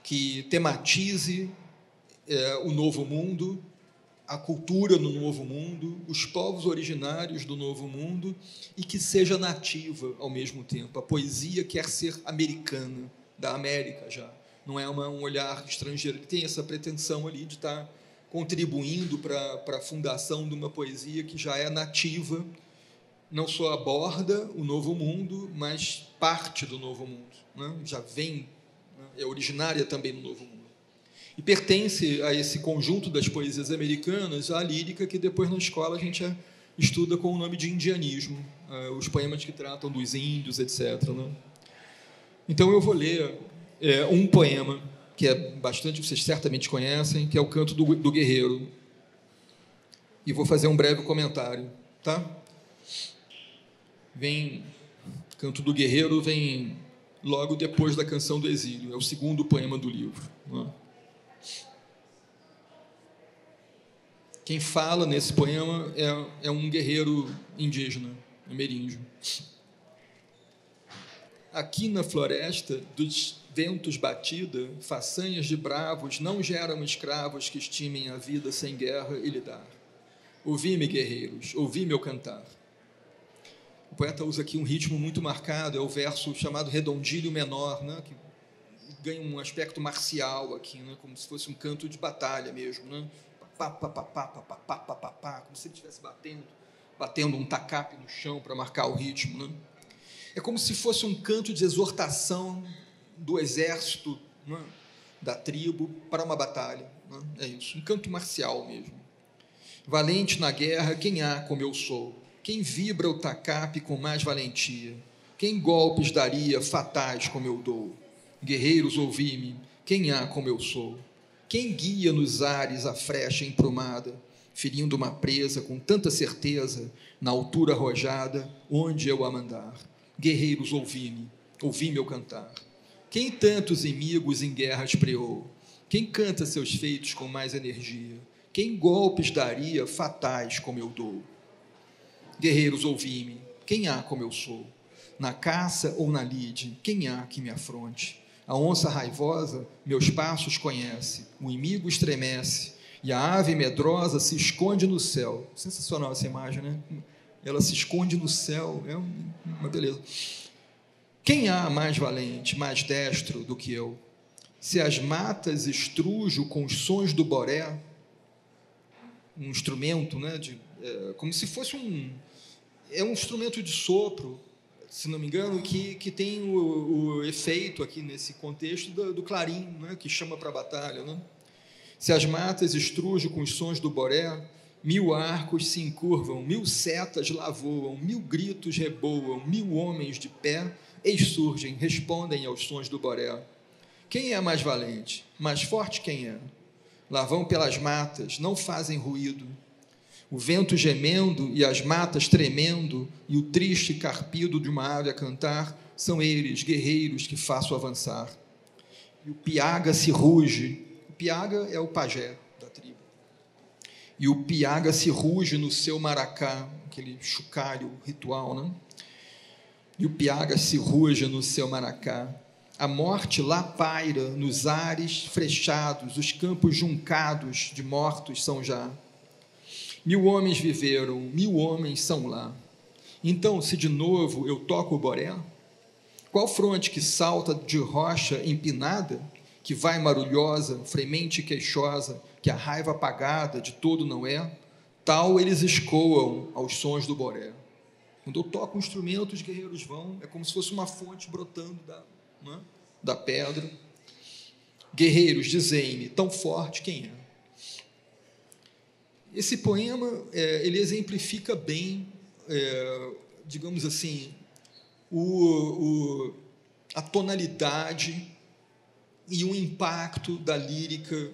que tematize o Novo Mundo, a cultura no Novo Mundo, os povos originários do Novo Mundo, e que seja nativa ao mesmo tempo. A poesia quer ser americana, da América já, não é um olhar estrangeiro. Ele tem essa pretensão ali de estar contribuindo para a fundação de uma poesia que já é nativa, não só aborda o Novo Mundo, mas parte do Novo Mundo, né? Já vem, né? É originária também no Novo Mundo. E pertence a esse conjunto das poesias americanas a lírica que depois na escola a gente estuda com o nome de indianismo, os poemas que tratam dos índios, etc., né? Então, eu vou ler um poema que é bastante, vocês certamente conhecem, que é o Canto do Guerreiro. E vou fazer um breve comentário, tá? Canto do Guerreiro vem logo depois da Canção do Exílio, é o segundo poema do livro, né? Quem fala nesse poema é um guerreiro indígena, ameríndio. Aqui na floresta dos ventos batida, façanhas de bravos não geram escravos que estimem a vida sem guerra e lidar. Ouvi-me, guerreiros, ouvi meu cantar. O poeta usa aqui um ritmo muito marcado, é o verso chamado redondilho menor, né, que ganha um aspecto marcial aqui, né, como se fosse um canto de batalha mesmo, né? Pá, pá, pá, pá, pá, pá, pá, pá, pá, como se ele estivesse batendo um tacape no chão para marcar o ritmo, né? É como se fosse um canto de exortação do exército, né, da tribo para uma batalha, né? É isso, um canto marcial mesmo. Valente na guerra, quem há como eu sou? Quem vibra o tacape com mais valentia? Quem golpes daria fatais como eu dou? Guerreiros, ouvi-me, quem há como eu sou? Quem guia nos ares a frecha emprumada, ferindo uma presa com tanta certeza, na altura arrojada, onde eu a mandar? Guerreiros, ouvi-me, ouvi meu cantar. Quem tantos inimigos em guerras preou? Quem canta seus feitos com mais energia? Quem golpes daria fatais como eu dou? Guerreiros, ouvi-me, quem há como eu sou? Na caça ou na lide, quem há que me afronte? A onça raivosa meus passos conhece, o inimigo estremece, e a ave medrosa se esconde no céu. Sensacional essa imagem, né? Ela se esconde no céu, é uma beleza. Quem há mais valente, mais destro do que eu? Se as matas estrujo com os sons do boré, um instrumento, né, como se fosse um instrumento de sopro, se não me engano, que tem o efeito aqui nesse contexto do clarim, né, que chama para a batalha, né? Se as matas estrujo com os sons do boré, 1000 arcos se encurvam, 1000 setas lá voam, 1000 gritos reboam, 1000 homens de pé eis surgem, respondem aos sons do boré. Quem é mais valente? Mais forte quem é? Lá vão pelas matas, não fazem ruído. O vento gemendo e as matas tremendo, e o triste carpido de uma ave a cantar, são eles, guerreiros, que faço avançar. E o piaga se ruge. O piaga é o pajé da tribo. E o piaga se ruge no seu maracá, aquele chocalho ritual, né? E o piaga se ruge no seu maracá. A morte lá paira nos ares frechados, os campos juncados de mortos são já. 1000 homens viveram, 1000 homens são lá. Então, se de novo eu toco o boré, qual fronte que salta de rocha empinada, que vai marulhosa, fremente e queixosa, que a raiva apagada de todo não é, tal eles escoam aos sons do boré. Quando eu toco um instrumento, os guerreiros vão, é como se fosse uma fonte brotando da pedra. Guerreiros, dizei-me, tão forte quem é? Esse poema, ele exemplifica bem, digamos assim, a tonalidade e o impacto da lírica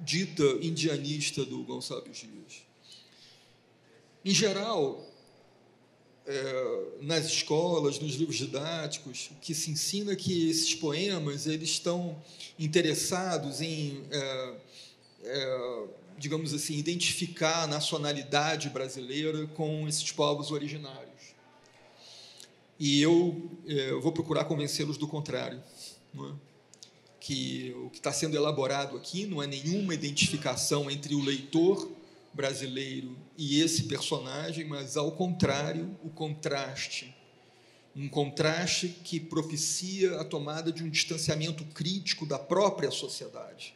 dita indianista do Gonçalves Dias. Em geral, nas escolas, nos livros didáticos, o que se ensina é que esses poemas eles estão interessados em, digamos assim, identificar a nacionalidade brasileira com esses povos originários. E eu vou procurar convencê-los do contrário, não é? Que o que está sendo elaborado aqui não é nenhuma identificação entre o leitor brasileiro e esse personagem, mas, ao contrário, o contraste. Um contraste que propicia a tomada de um distanciamento crítico da própria sociedade.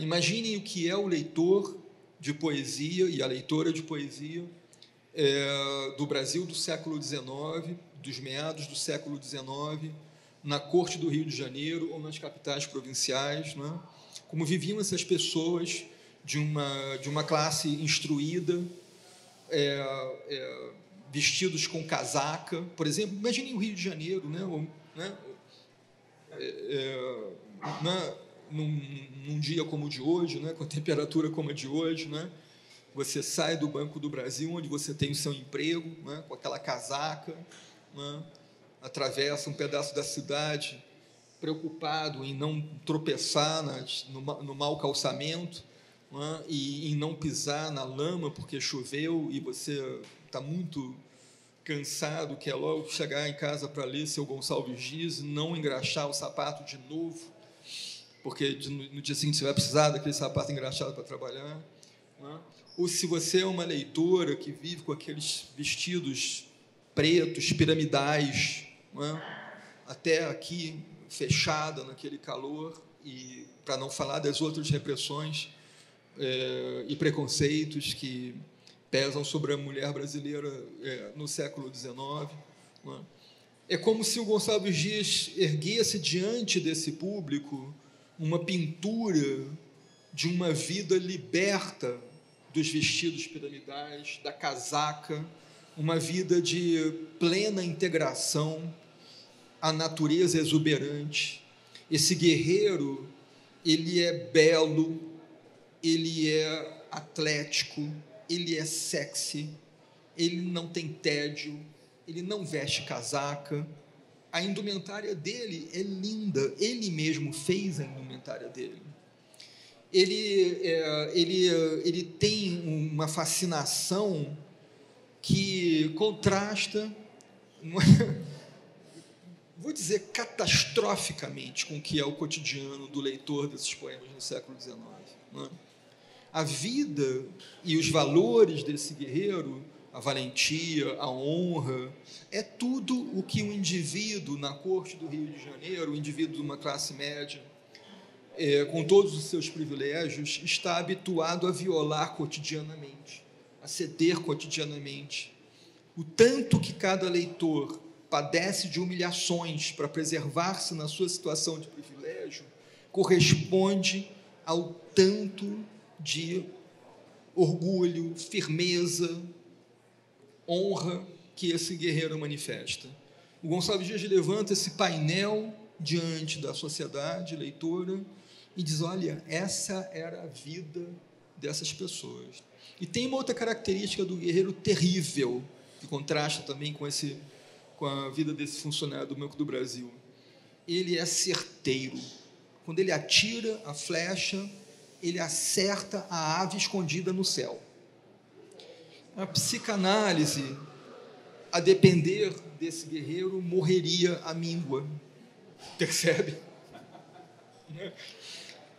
Imaginem o que é o leitor de poesia e a leitora de poesia do Brasil do século XIX, dos meados do século XIX, na corte do Rio de Janeiro ou nas capitais provinciais, não é? Como viviam essas pessoas de uma classe instruída, vestidos com casaca, por exemplo. Imaginem o Rio de Janeiro, num dia como o de hoje, com a temperatura como a de hoje, você sai do Banco do Brasil, onde você tem o seu emprego, com aquela casaca, atravessa um pedaço da cidade, preocupado em não tropeçar no mau calçamento, e em não pisar na lama porque choveu e você está muito cansado, quer logo chegar em casa para ler seu Gonçalves Dias e não engraxar o sapato de novo, porque no dia seguinte você vai precisar daquele sapato engraxado para trabalhar. Ou se você é uma leitora que vive com aqueles vestidos pretos, piramidais, até aqui, fechada naquele calor, e para não falar das outras repressões e preconceitos que pesam sobre a mulher brasileira no século XIX. É como se o Gonçalves Dias erguesse diante desse público uma pintura de uma vida liberta dos vestidos piramidais, da casaca, uma vida de plena integração à natureza exuberante. Esse guerreiro, ele é belo, ele é atlético, ele é sexy, ele não tem tédio, ele não veste casaca, a indumentária dele é linda, ele mesmo fez a indumentária dele. Ele tem uma fascinação que contrasta, vou dizer catastroficamente, com o que é o cotidiano do leitor desses poemas no século XIX. A vida e os valores desse guerreiro, a valentia, a honra, é tudo o que o indivíduo na corte do Rio de Janeiro, o indivíduo de uma classe média, com todos os seus privilégios, está habituado a violar cotidianamente, a ceder cotidianamente. O tanto que cada leitor padece de humilhações para preservar-se na sua situação de privilégio corresponde ao tanto de orgulho, firmeza, honra que esse guerreiro manifesta. O Gonçalves Dias levanta esse painel diante da sociedade leitora e diz: olha, essa era a vida dessas pessoas. E tem uma outra característica do guerreiro terrível, que contrasta também com a vida desse funcionário do Banco do Brasil. Ele é certeiro. Quando ele atira a flecha, ele acerta a ave escondida no céu. A psicanálise, a depender desse guerreiro, morreria à míngua. Percebe?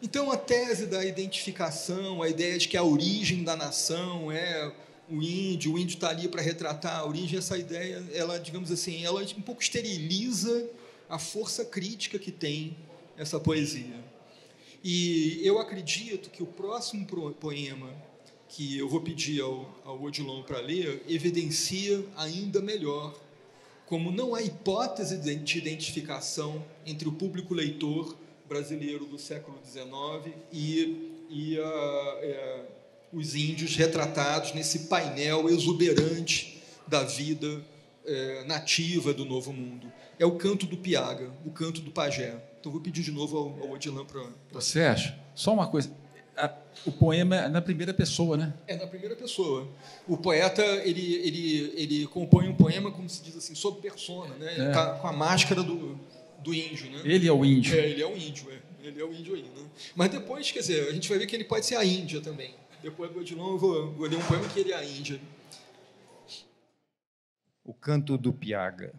Então, a tese da identificação, a ideia de que a origem da nação é o índio está ali para retratar a origem, essa ideia, ela, digamos assim, ela um pouco esteriliza a força crítica que tem essa poesia. E eu acredito que o próximo poema que eu vou pedir ao Odilon para ler evidencia ainda melhor como não há hipótese de identificação entre o público leitor brasileiro do século XIX e os índios retratados nesse painel exuberante da vida nativa do Novo Mundo. É o canto do Piaga, o canto do pajé. Então, vou pedir de novo ao Odilon para... Sérgio, só uma coisa. O poema é na primeira pessoa, né? É na primeira pessoa. O poeta ele compõe um poema, como se diz assim, sob persona, né? Com a máscara do índio, né? Ele é o índio. Ele é o índio, Ele é o índio aí, né? Mas depois, quer dizer, a gente vai ver que ele pode ser a Índia também. Depois do Odilon, eu vou ler um poema que ele é a Índia. O canto do Piaga.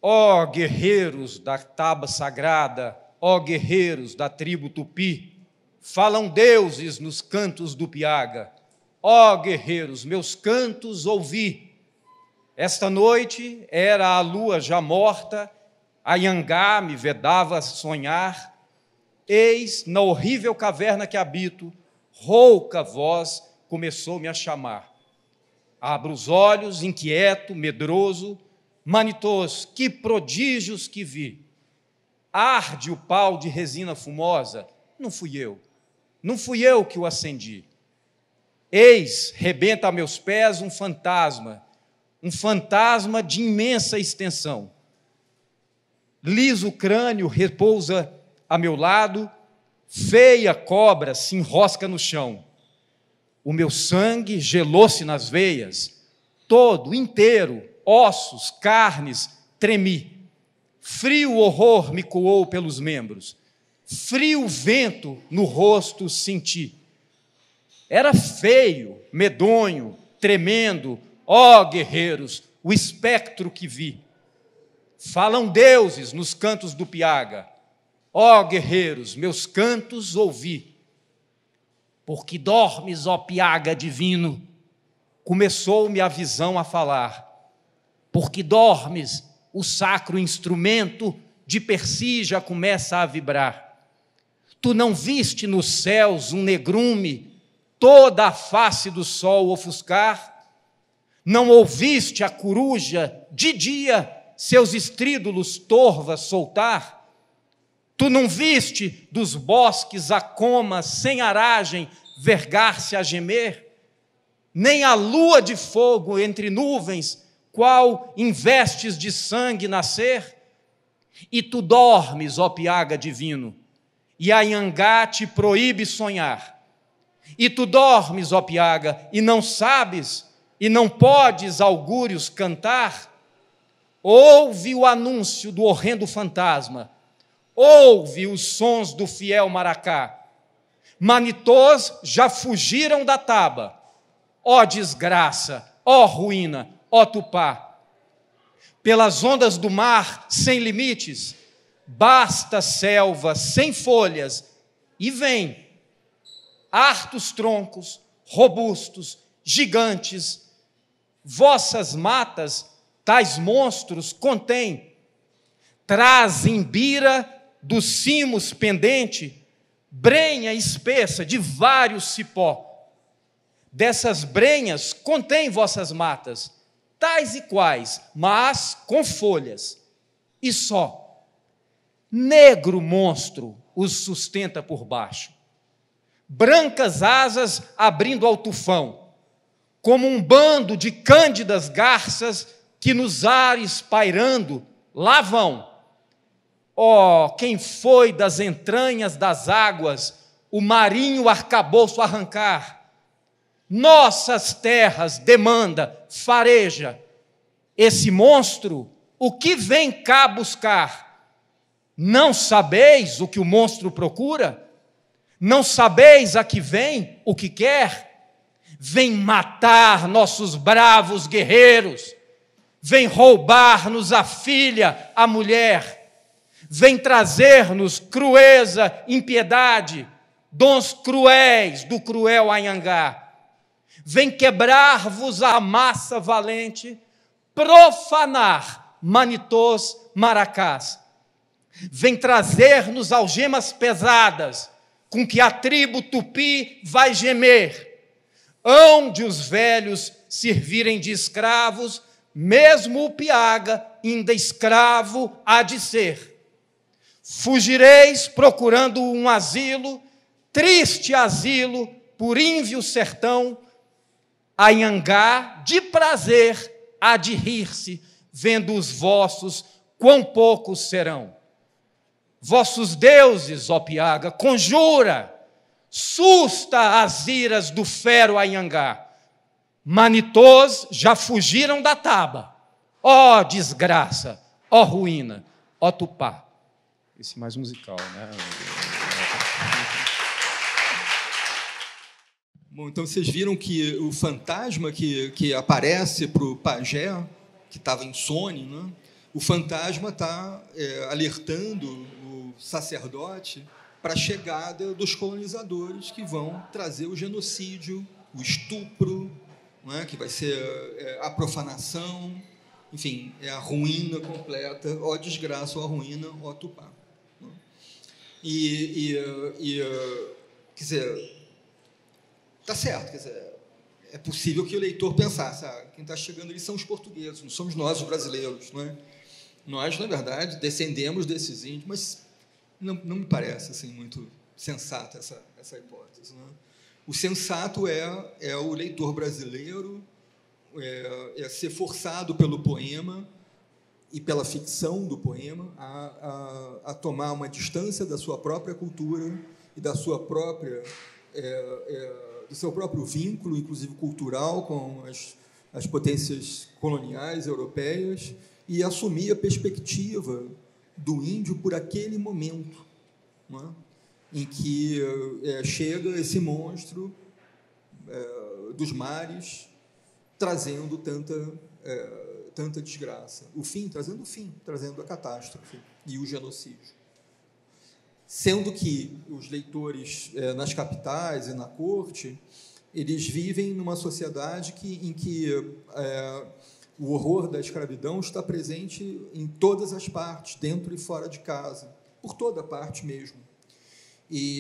Ó guerreiros da taba sagrada, ó guerreiros da tribo Tupi, falam deuses nos cantos do Piaga. Ó guerreiros, meus cantos ouvi. Esta noite era a lua já morta, a Iangá me vedava sonhar. Eis, na horrível caverna que habito, rouca voz começou-me a chamar. Abro os olhos, inquieto, medroso, Manitos, que prodígios que vi! Arde o pau de resina fumosa, não fui eu que o acendi. Eis, rebenta a meus pés um fantasma de imensa extensão. Liso crânio repousa a meu lado, feia cobra se enrosca no chão. O meu sangue gelou-se nas veias, todo, inteiro, ossos, carnes, tremi. Frio horror me coou pelos membros, frio vento no rosto senti. Era feio, medonho, tremendo, ó guerreiros, o espectro que vi. Falam deuses nos cantos do Piaga, ó guerreiros, meus cantos ouvi. Porque dormes, ó Piaga divino, começou-me a visão a falar. Porque dormes, o sacro instrumento de Persi já começa a vibrar. Tu não viste nos céus um negrume, toda a face do sol ofuscar? Não ouviste a coruja, de dia, seus estrídulos torvas soltar? Tu não viste dos bosques a coma, sem aragem, vergar-se a gemer? Nem a lua de fogo entre nuvens, qual investes de sangue nascer? E tu dormes, ó Piaga divino, e a Iangá te proíbe sonhar. E tu dormes, ó Piaga, e não sabes, e não podes augúrios cantar? Ouve o anúncio do horrendo fantasma, ouve os sons do fiel maracá. Manitôs já fugiram da taba, ó desgraça, ó ruína, ó Tupá. Pelas ondas do mar sem limites, basta selva sem folhas, e vem, hartos troncos, robustos, gigantes, vossas matas, tais monstros contêm, trazem bira dos cimos pendente, brenha espessa de vários cipó. Dessas brenhas contém vossas matas, tais e quais, mas com folhas, e só. Negro monstro os sustenta por baixo, brancas asas abrindo ao tufão, como um bando de cândidas garças que nos ares pairando lá vão. Ó, quem foi das entranhas das águas o marinho arcabouço arrancar? Nossas terras demanda, fareja. Esse monstro, o que vem cá buscar? Não sabeis o que o monstro procura? Não sabeis a que vem, o que quer? Vem matar nossos bravos guerreiros, vem roubar-nos a filha, a mulher, vem trazer-nos crueza, impiedade, dons cruéis do cruel Anhangá. Vem quebrar-vos a massa valente, profanar manitôs, maracás. Vem trazer-nos algemas pesadas, com que a tribo tupi vai gemer. Hão de os velhos servirem de escravos, mesmo o piaga, ainda escravo, há de ser. Fugireis procurando um asilo, triste asilo, por ínvio sertão, a Anhangá, de prazer, há de rir-se, vendo os vossos, quão poucos serão. Vossos deuses, ó piaga, conjura, susta as iras do fero Anhangá. Manitôs já fugiram da taba. Ó desgraça, ó ruína, ó Tupá. Esse mais musical, né? Bom, então vocês viram que o fantasma que aparece para o pajé, que estava insone, né? O fantasma está alertando o sacerdote para a chegada dos colonizadores que vão trazer o genocídio, o estupro, não é? Que vai ser a profanação, enfim, é a ruína completa, ó desgraça, ó ruína, ó Tupá. Quer dizer, está certo, quer dizer, é possível que o leitor pensasse, quem está chegando ali são os portugueses, não somos nós os brasileiros, não é? Nós, na verdade, descendemos desses índios, mas não me parece assim, muito sensata essa hipótese. Não é? O sensato é o leitor brasileiro é ser forçado pelo poema e pela ficção do poema a tomar uma distância da sua própria cultura e da sua própria do seu próprio vínculo, inclusive cultural, com as potências coloniais europeias, e assumir a perspectiva do índio por aquele momento, não é? Em que chega esse monstro dos mares, trazendo tanta desgraça. Trazendo o fim, trazendo a catástrofe e o genocídio. Sendo que os leitores nas capitais e na corte, eles vivem numa sociedade em que o horror da escravidão está presente em todas as partes, dentro e fora de casa, por toda parte mesmo.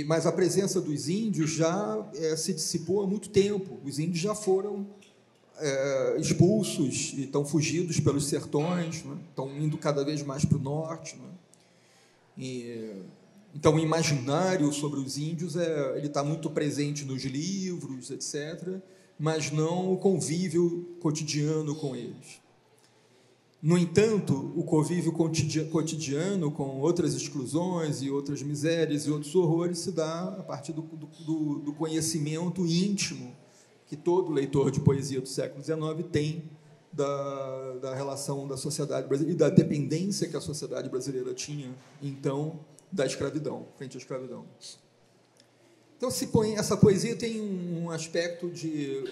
Mas a presença dos índios já se dissipou há muito tempo. Os índios já foram expulsos e estão fugidos pelos sertões, né? Estão indo cada vez mais para o norte, né? Então, o imaginário sobre os índios ele está muito presente nos livros, etc., mas não o convívio cotidiano com eles. No entanto, o convívio cotidiano com outras exclusões e outras misérias e outros horrores se dá a partir do conhecimento íntimo que todo leitor de poesia do século XIX tem da relação da sociedade brasileira e da dependência que a sociedade brasileira tinha, então, da escravidão, frente à escravidão. Então, essa poesia tem um aspecto de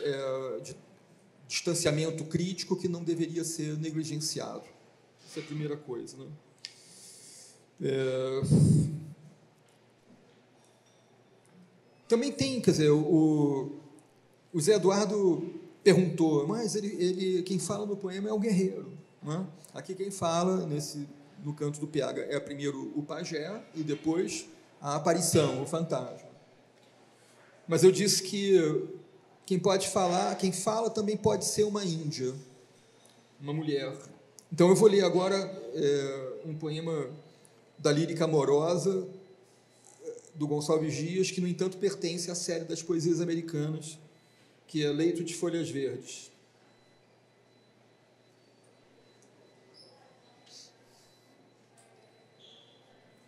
distanciamento crítico que não deveria ser negligenciado. Essa é a primeira coisa, né? Também tem, quer dizer, o Zé Eduardo perguntou, mas quem fala no poema é o guerreiro, né? Aqui quem fala no canto do Piaga é primeiro o pajé e depois a aparição, o fantasma. Mas eu disse que quem fala também pode ser uma índia, uma mulher. Então eu vou ler agora um poema da lírica amorosa do Gonçalves Dias, que, no entanto, pertence à série das poesias americanas, que é Leito de Folhas Verdes.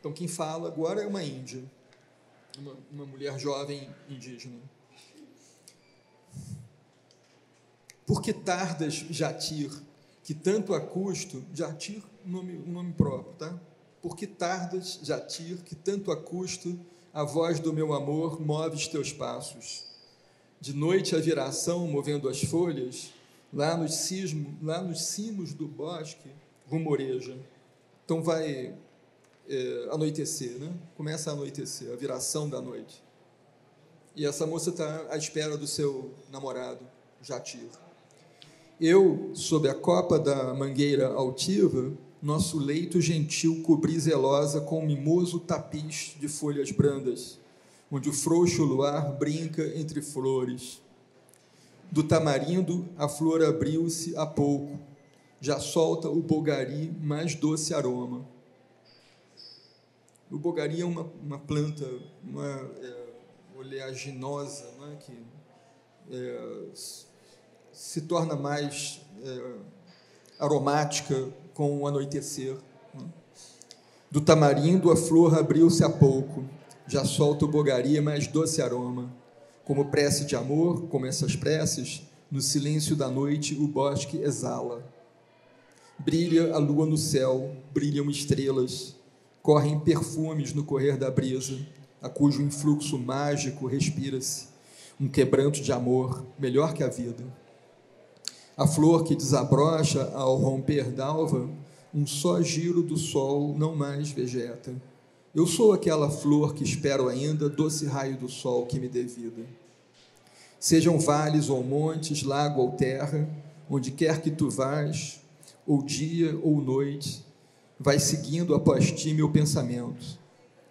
Então, quem fala agora é uma índia, uma mulher jovem indígena. Por que tardas, Jatir, que tanto a custo... Jatir, um nome próprio, tá? Por que tardas, Jatir, que tanto a custo a voz do meu amor moves teus passos? De noite a viração, movendo as folhas, lá nos cimos do bosque, rumoreja. Então vai anoitecer, né? Começa a anoitecer, a viração da noite. e essa moça está à espera do seu namorado, Jatir. Eu, sob a copa da mangueira altiva, nosso leito gentil cobri zelosa com um mimoso tapiz de folhas brandas, onde o frouxo luar brinca entre flores. Do tamarindo a flor abriu-se há pouco, já solta o bogari mais doce aroma. O bogari é uma planta, oleaginosa, né, que se torna mais aromática com o anoitecer. Né? Do tamarindo a flor abriu-se há pouco, já solta o bogari mais doce aroma. Como prece de amor, como essas preces, no silêncio da noite o bosque exala. Brilha a lua no céu, brilham estrelas, correm perfumes no correr da brisa, a cujo influxo mágico respira-se, um quebranto de amor, melhor que a vida. A flor que desabrocha ao romper d'alva, um só giro do sol não mais vegeta. Eu sou aquela flor que espero ainda, doce raio do sol que me dê vida. Sejam vales ou montes, lago ou terra, onde quer que tu vás, ou dia ou noite, vai seguindo após ti meu pensamento.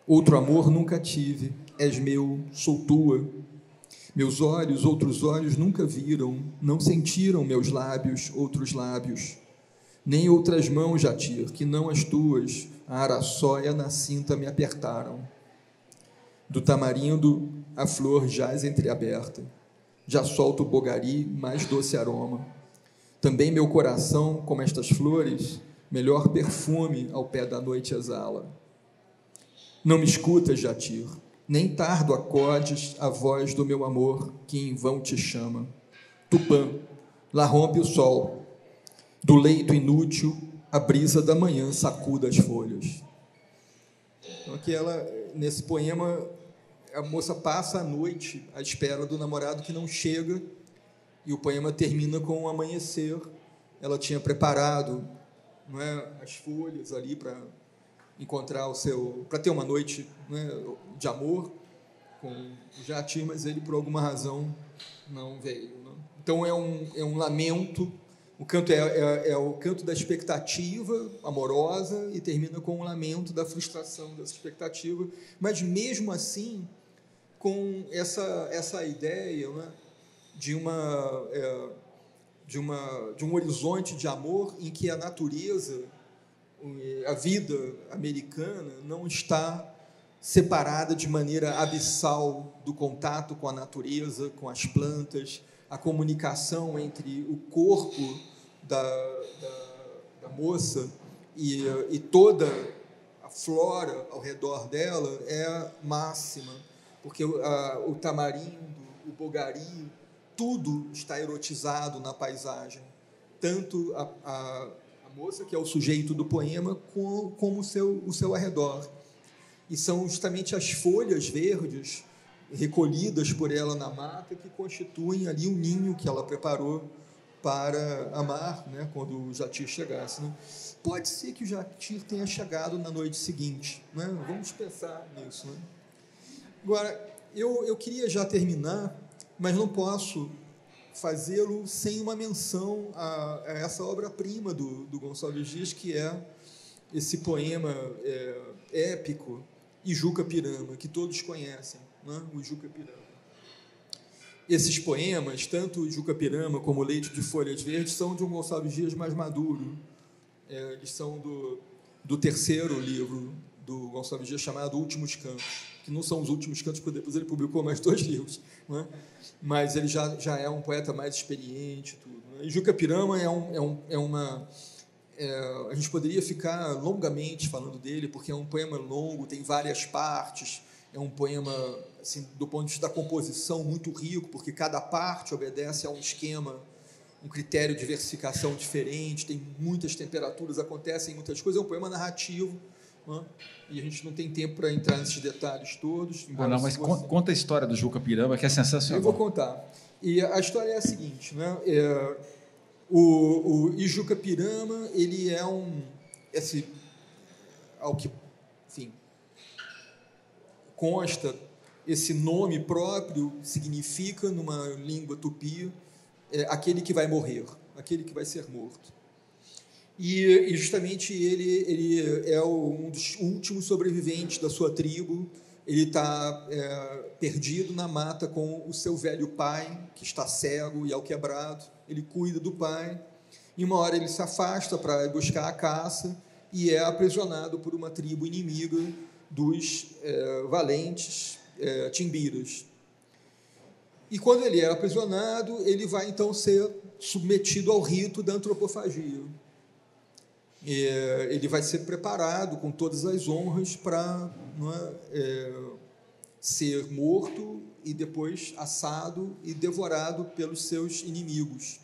Outro amor nunca tive, és meu, sou tua. Meus olhos, outros olhos nunca viram, não sentiram meus lábios, outros lábios. Nem outras mãos, Jatir, que não as tuas, a araçóia na cinta me apertaram. Do tamarindo a flor jaz entreaberta, já solta o bogari mais doce aroma. Também meu coração, como estas flores, melhor perfume ao pé da noite exala. Não me escutas, Jatir, nem tardo acordes a voz do meu amor, que em vão te chama. Tupã, lá rompe o sol, do leito inútil, a brisa da manhã sacuda as folhas. Então, aqui nesse poema, a moça passa a noite à espera do namorado que não chega, e o poema termina com o amanhecer. Ela tinha preparado, não é, as folhas ali para encontrar para ter uma noite, né, de amor com o Jatir, mas ele, por alguma razão, não veio. Né? Então, é um lamento. O canto é o canto da expectativa amorosa e termina com um lamento da frustração dessa expectativa, mas, mesmo assim, com essa ideia, né, de um horizonte de amor em que a natureza, a vida americana, não está separada de maneira abissal do contato com a natureza, com as plantas, a comunicação entre o corpo da moça e toda a flora ao redor dela é máxima, porque o tamarindo, o bogari, tudo está erotizado na paisagem, tanto a moça, que é o sujeito do poema, como o seu arredor. E são justamente as folhas verdes recolhidas por ela na mata que constituem ali o ninho que ela preparou para amar, né, quando o Jatir chegasse. Né? Pode ser que o Jatir tenha chegado na noite seguinte. Né? Vamos pensar nisso. Né? Agora, eu queria já terminar, mas não posso fazê-lo sem uma menção a essa obra-prima do Gonçalves Dias, que é esse poema épico, Ijuca Pirama, que todos conhecem, né? O Ijuca Pirama. Esses poemas, tanto o Ijuca Pirama como o Leito de Folhas Verdes, são de um Gonçalves Dias mais maduro. Eles são do terceiro livro do Gonçalves Dias, chamado Últimos Cantos, que não são os últimos cantos, porque depois ele publicou mais 2 livros, né? Mas ele já é um poeta mais experiente. Tudo, né? Ijuca Pirama a gente poderia ficar longamente falando dele, porque é um poema longo, tem várias partes, é um poema, assim, do ponto de vista da composição, muito rico, porque cada parte obedece a um esquema, um critério de versificação diferente, tem muitas temperaturas, acontecem muitas coisas, é um poema narrativo, né? E a gente não tem tempo para entrar nesses detalhes todos. Mas conta a história do Ijuca Pirama, que é sensacional. Eu vou contar. E a história é a seguinte, né? O Ijuca Pirama, ele é ao que, enfim, consta esse nome próprio significa, numa língua tupi, aquele que vai morrer, aquele que vai ser morto. E justamente ele é um dos últimos sobreviventes da sua tribo. Ele está perdido na mata com o seu velho pai, que está cego e alquebrado. Ele cuida do pai. E uma hora ele se afasta para buscar a caça e é aprisionado por uma tribo inimiga dos valentes timbiras. E quando ele é aprisionado, ele vai então ser submetido ao rito da antropofagia. Ele vai ser preparado com todas as honras para ser morto e depois assado e devorado pelos seus inimigos.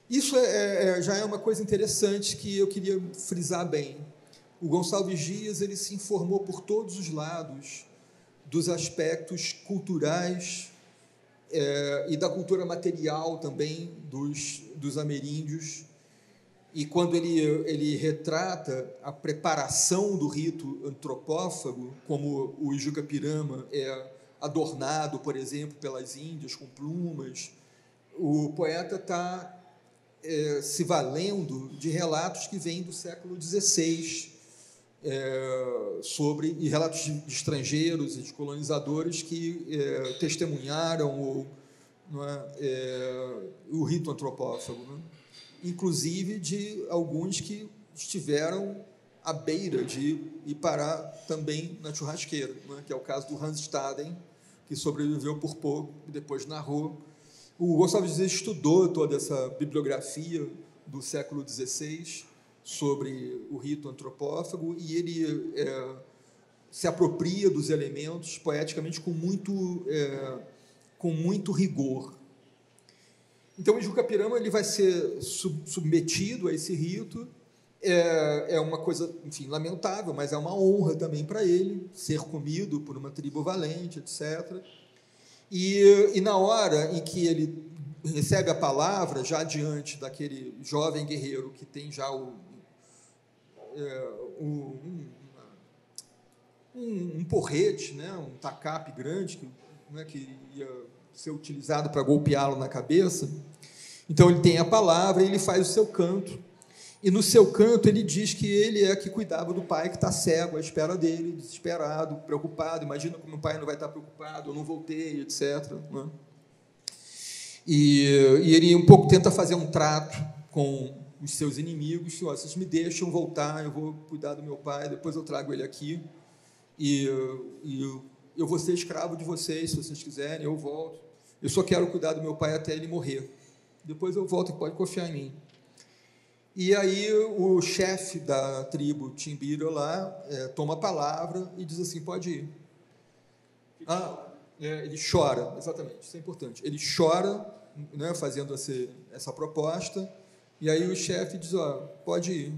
Isso já é uma coisa interessante que eu queria frisar bem. O Gonçalves Dias ele se informou por todos os lados dos aspectos culturais e da cultura material também dos ameríndios. E quando ele retrata a preparação do rito antropófago, como o Ijuca-Pirama é adornado, por exemplo, pelas índias com plumas, o poeta está se valendo de relatos que vêm do século XVI, e relatos de estrangeiros e de colonizadores que testemunharam o rito antropófago, né? Inclusive de alguns que estiveram à beira de ir parar também na churrasqueira, né? Que é o caso do Hans Staden, que sobreviveu por pouco e depois narrou. O Gonçalves Dias estudou toda essa bibliografia do século XVI sobre o rito antropófago e ele se apropria dos elementos poeticamente com muito rigor. Então, o Ijuca-Pirama ele vai ser submetido a esse rito. É uma coisa, enfim, lamentável, mas é uma honra também para ele ser comido por uma tribo valente, etc. E na hora em que ele recebe a palavra, já diante daquele jovem guerreiro que tem já um porrete, né, um tacape grande, que ia ser utilizado para golpeá-lo na cabeça. Então, ele tem a palavra e ele faz o seu canto. E, no seu canto, ele diz que ele é que cuidava do pai que está cego à espera dele, desesperado, preocupado. Imagina como o pai não vai estar preocupado, eu não voltei, etc. Né? E ele um pouco tenta fazer um trato com os seus inimigos. Vocês me deixam voltar, eu vou cuidar do meu pai, depois eu trago ele aqui. E eu vou ser escravo de vocês, se vocês quiserem, eu volto. Eu só quero cuidar do meu pai até ele morrer. Depois eu volto e pode confiar em mim. E aí o chefe da tribo Timbira lá toma a palavra e diz assim, pode ir. Ele chora, exatamente, isso é importante. Ele chora, né, fazendo essa proposta, e aí o chefe diz, pode ir.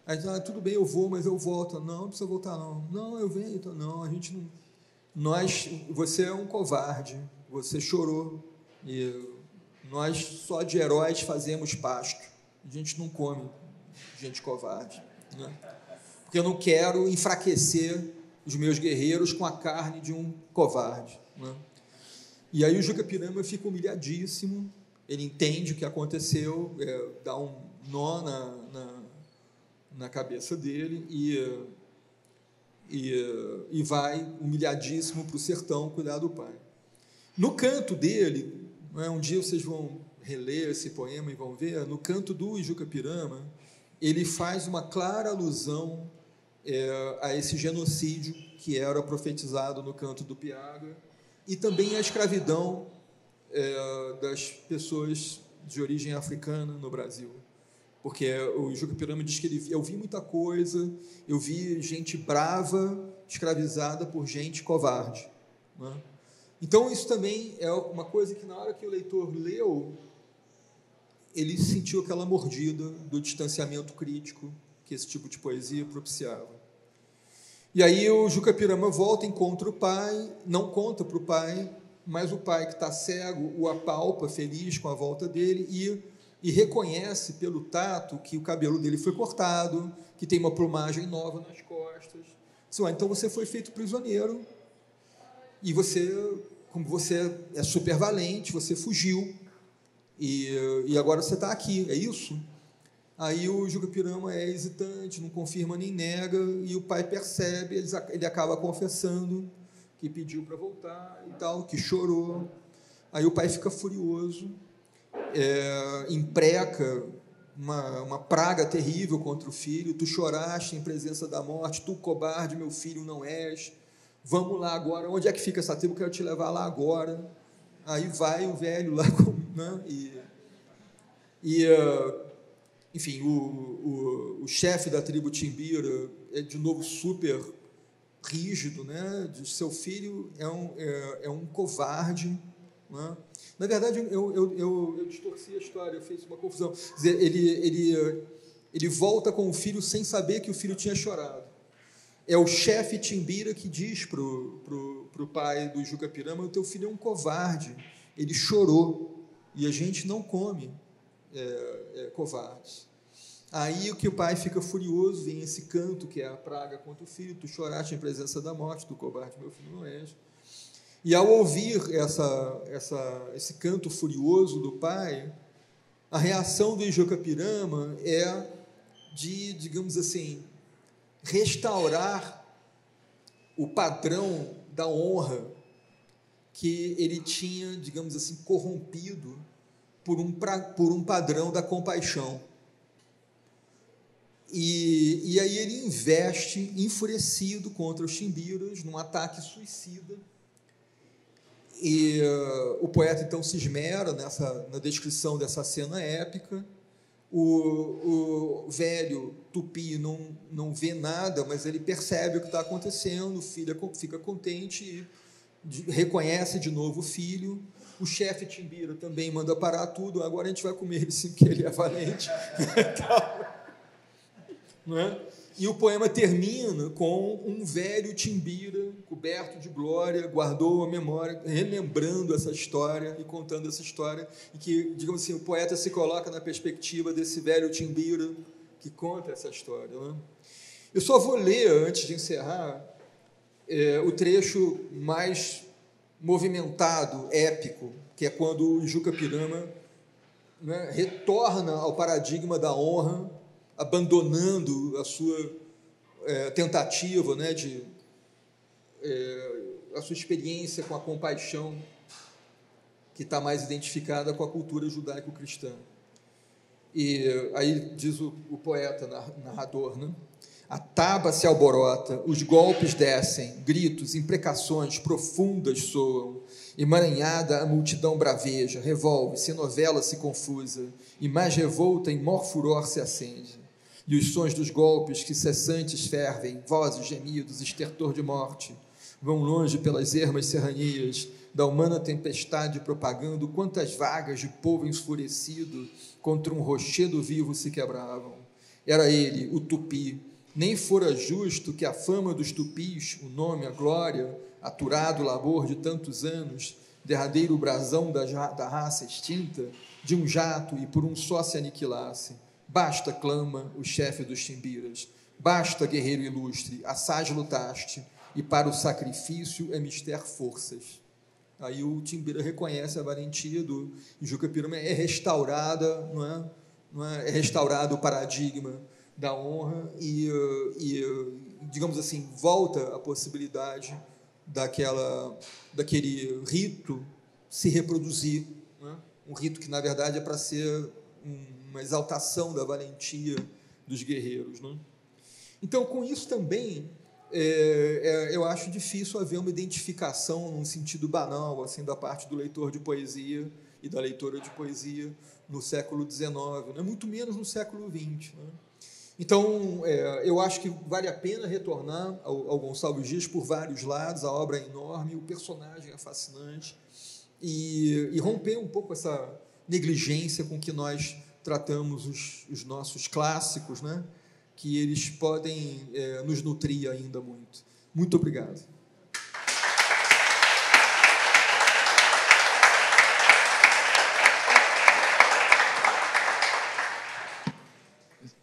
Aí diz, tudo bem, eu vou, mas eu volto. Não precisa voltar, não. Não, eu venho, então, não, a gente não... Você é um covarde, você chorou, e nós só de heróis fazemos pasto, a gente não come gente covarde, né? Porque eu não quero enfraquecer os meus guerreiros com a carne de um covarde, né? E aí o Ijuca-Pirama fica humilhadíssimo, ele entende o que aconteceu, dá um nó na cabeça dele e vai humilhadíssimo para o sertão cuidar do pai. No canto dele, um dia vocês vão reler esse poema e vão ver, no canto do Ijuca-Pirama, ele faz uma clara alusão a esse genocídio que era profetizado no canto do Piaga e também a escravidão das pessoas de origem africana no Brasil. Porque o Ijuca-Pirama diz que eu vi muita coisa, eu vi gente brava escravizada por gente covarde, né? Então, isso também é uma coisa que, na hora que o leitor leu, ele sentiu aquela mordida do distanciamento crítico que esse tipo de poesia propiciava. E aí o Ijuca-Pirama volta, encontra o pai, não conta para o pai, mas o pai que está cego o apalpa, feliz com a volta dele, e reconhece pelo tato que o cabelo dele foi cortado, que tem uma plumagem nova nas costas. Então você foi feito prisioneiro e você, como você é super valente, você fugiu, e agora você está aqui, é isso? Aí o Juca Pirama é hesitante, não confirma nem nega, e o pai percebe, ele acaba confessando que pediu para voltar e tal, que chorou. Aí o pai fica furioso, impreca uma praga terrível contra o filho: tu choraste em presença da morte, tu cobarde, meu filho não és, vamos lá agora, onde é que fica essa tribo, quero te levar lá agora. Aí vai o velho lá, né? Enfim, o chefe da tribo Timbira é, de novo, super rígido, né? Diz: seu filho é um covarde, né? Na verdade, eu distorci a história, eu fiz uma confusão. Quer dizer, ele volta com o filho sem saber que o filho tinha chorado. É o chefe Timbira que diz para o pai do Juca Pirama: o teu filho é um covarde, ele chorou, e a gente não come covardes. Aí o que o pai fica furioso, vem esse canto que é a praga contra o filho: tu choraste em presença da morte, tu cobarde, meu filho não és. E ao ouvir esse canto furioso do pai, a reação do Juca Pirama é de, digamos assim, restaurar o padrão da honra que ele tinha, digamos assim, corrompido por um padrão da compaixão. E aí ele investe, enfurecido, contra os Timbiras, num ataque suicida. E o poeta, então, se esmera na descrição dessa cena épica. O velho Tupi não vê nada, mas ele percebe o que está acontecendo, o filho fica contente e reconhece de novo o filho. O chefe Timbira também manda parar tudo: agora a gente vai comer ele sim, porque ele é valente. Não é? E o poema termina com um velho Timbira, coberto de glória, guardou a memória, relembrando essa história e contando essa história, e que, digamos assim, o poeta se coloca na perspectiva desse velho Timbira que conta essa história. Não é? Eu só vou ler, antes de encerrar, o trecho mais movimentado, épico, que é quando o Juca Pirama, né, retorna ao paradigma da honra, abandonando a sua tentativa, né, a sua experiência com a compaixão, que está mais identificada com a cultura judaico-cristã. E aí diz o poeta, narrador, né? A taba se alborota, os golpes descem, gritos, imprecações profundas soam, emaranhada a multidão braveja, revolve-se, novela-se confusa, e mais revolta em maior furor se acende. E os sons dos golpes que cessantes fervem, vozes, gemidos, estertor de morte, vão longe pelas ermas serranias da humana tempestade, propagando quantas vagas de povo enfurecido contra um rochedo vivo se quebravam. Era ele, o Tupi. Nem fora justo que a fama dos tupis, o nome, a glória, aturado labor de tantos anos, derradeiro brasão da raça extinta, de um jato e por um só se aniquilasse. Basta, clama o chefe dos Timbiras, basta, guerreiro ilustre, assaz lutaste, e para o sacrifício é mister forças. Aí o Timbira reconhece a valentia do Juca Pirama, é restaurada, não é restaurado o paradigma da honra e, digamos assim, volta a possibilidade daquele rito se reproduzir, não é? Um rito que, na verdade, é para ser uma exaltação da valentia dos guerreiros, não é? Então, com isso também, eu acho difícil haver uma identificação num sentido banal, assim, da parte do leitor de poesia e da leitora de poesia no século XIX, né? Muito menos no século XX, né? Então, eu acho que vale a pena retornar ao Gonçalves Dias por vários lados. A obra é enorme, o personagem é fascinante, e romper um pouco essa negligência com que nós tratamos os nossos clássicos, né? Que eles podem nos nutrir ainda muito. Muito obrigado.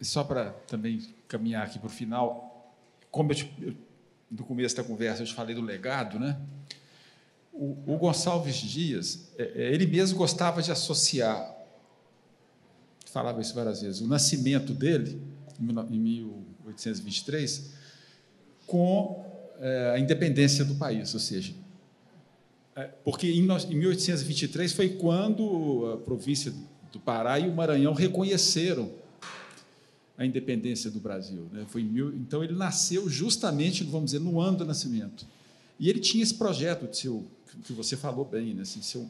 Só para também caminhar aqui para o final, como no começo da conversa eu te falei do legado, né? O Gonçalves Dias, ele mesmo gostava de associar, falava isso várias vezes, o nascimento dele, em 1823, com a independência do país, ou seja, porque em 1823 foi quando a província do Pará e o Maranhão reconheceram a independência do Brasil, né? Então, ele nasceu justamente, vamos dizer, no ano do nascimento. E ele tinha esse projeto de ser, que você falou bem, né? Assim, ser um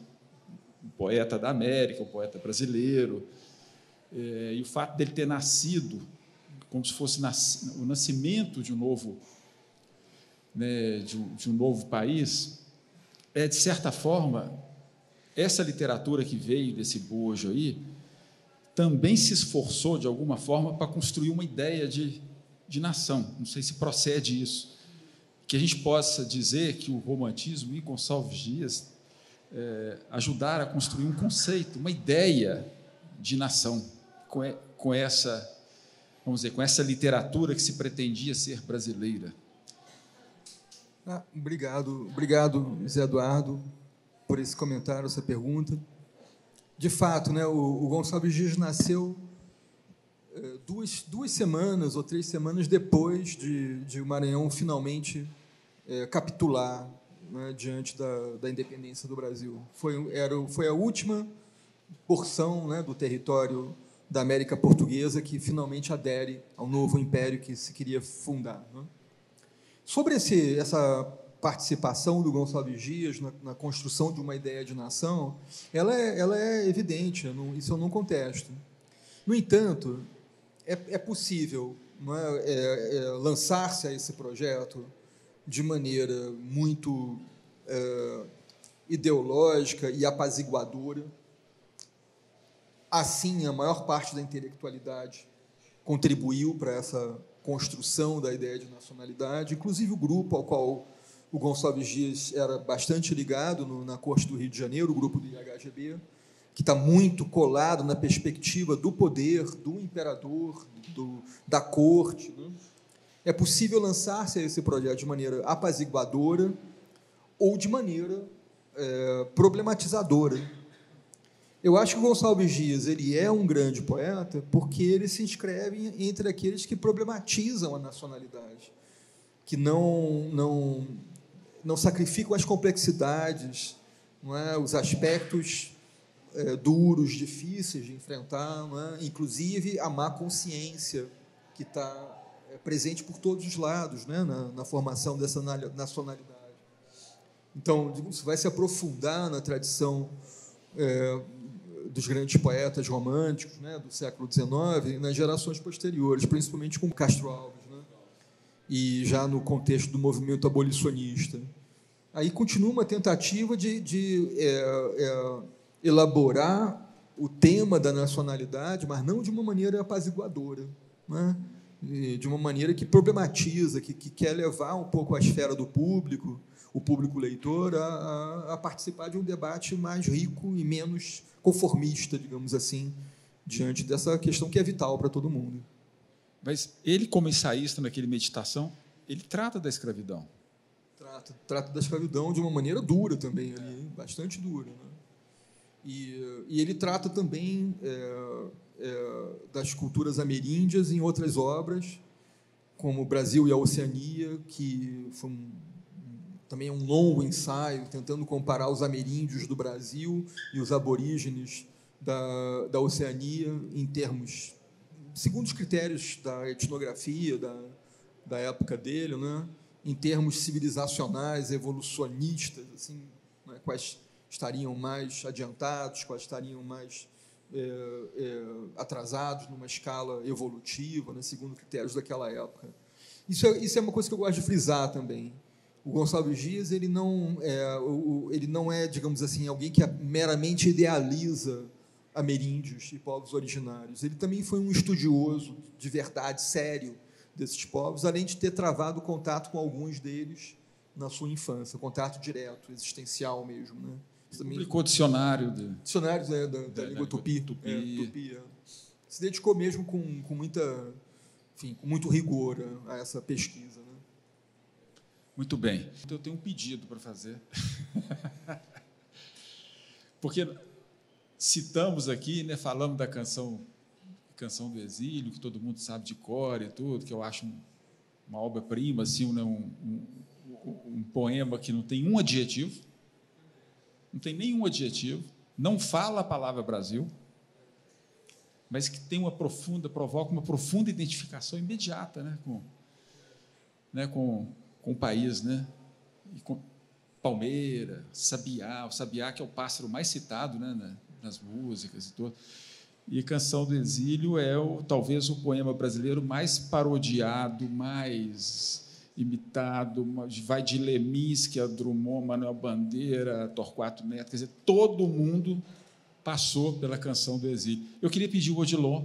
poeta da América, um poeta brasileiro. E o fato dele ter nascido como se fosse o nascimento de um novo, né, de um novo país, de certa forma, essa literatura que veio desse bojo aí também se esforçou, de alguma forma, para construir uma ideia de nação. Não sei se procede isso. Que a gente possa dizer que o romantismo e Gonçalves Dias ajudaram a construir um conceito, uma ideia de nação, com essa, vamos dizer, com essa literatura que se pretendia ser brasileira. Obrigado, Zé Eduardo, por esse comentário, essa pergunta. De fato, né, o Gonçalves Dias nasceu duas semanas ou 3 semanas depois de o Maranhão finalmente capitular, né, diante da independência do Brasil. Foi a última porção, né, do território da América Portuguesa que finalmente adere ao novo império que se queria fundar, né? Sobre essa participação do Gonçalves Dias na construção de uma ideia de nação, ela é evidente, isso eu não contesto. No entanto, é possível, não é, lançar-se a esse projeto de maneira muito ideológica e apaziguadora. Assim, a maior parte da intelectualidade contribuiu para essa construção da ideia de nacionalidade, inclusive o grupo ao qual o Gonçalves Dias era bastante ligado na Corte do Rio de Janeiro, o grupo do IHGB, que está muito colado na perspectiva do poder, do imperador, da corte, né? É possível lançar-se a esse projeto de maneira apaziguadora ou de maneira problematizadora. Eu acho que o Gonçalves Dias ele é um grande poeta porque ele se inscreve entre aqueles que problematizam a nacionalidade, que não sacrificam as complexidades, não é? Os aspectos duros, difíceis de enfrentar, não é? Inclusive a má consciência que está presente por todos os lados, né? na formação dessa nacionalidade. Então, isso vai se aprofundar na tradição dos grandes poetas românticos, né, do século XIX e nas gerações posteriores, principalmente com Castro Alves, né, e já no contexto do movimento abolicionista. Aí continua uma tentativa de elaborar o tema da nacionalidade, mas não de uma maneira apaziguadora, né, de uma maneira que problematiza, que quer levar um pouco a esfera do público, o público leitor, a participar de um debate mais rico e menos conformista, digamos assim, diante dessa questão que é vital para todo mundo. Mas ele, como ensaísta naquele Meditação, ele trata da escravidão. Trata da escravidão de uma maneira dura também, ali, bastante dura, né? E ele trata também das culturas ameríndias em outras obras, como o Brasil e a Oceania, que foi também um longo ensaio tentando comparar os ameríndios do Brasil e os aborígenes da Oceania em termos, segundo os critérios da etnografia da época dele, né, em termos civilizacionais, evolucionistas, assim, né, quais estariam mais adiantados, quais estariam mais atrasados numa escala evolutiva, né, segundo critérios daquela época. Isso é uma coisa que eu gosto de frisar também. O Gonçalves Dias ele não é, digamos assim, alguém que meramente idealiza ameríndios e povos originários. Ele também foi um estudioso de verdade, sério, desses povos, além de ter travado contato com alguns deles na sua infância, contato direto, existencial mesmo, né? Publicou dicionários da língua tupi. Se dedicou mesmo com muito rigor a essa pesquisa, né? Muito bem. Então, eu tenho um pedido para fazer. Porque citamos aqui, né, falamos da Canção do Exílio, que todo mundo sabe de cor e tudo, que eu acho uma obra-prima, assim, né, um poema que não tem um adjetivo, não tem nenhum adjetivo, não fala a palavra Brasil, mas que tem provoca uma profunda identificação imediata, né, com o país, né, e com Palmeira, Sabiá, o Sabiá que é o pássaro mais citado, né, nas músicas e tudo. E Canção do Exílio é talvez o poema brasileiro mais parodiado, mais imitado, vai de Leminski a Drummond, Manuel Bandeira, Torquato Neto, quer dizer, todo mundo passou pela Canção do Exílio. Eu queria pedir o Odilon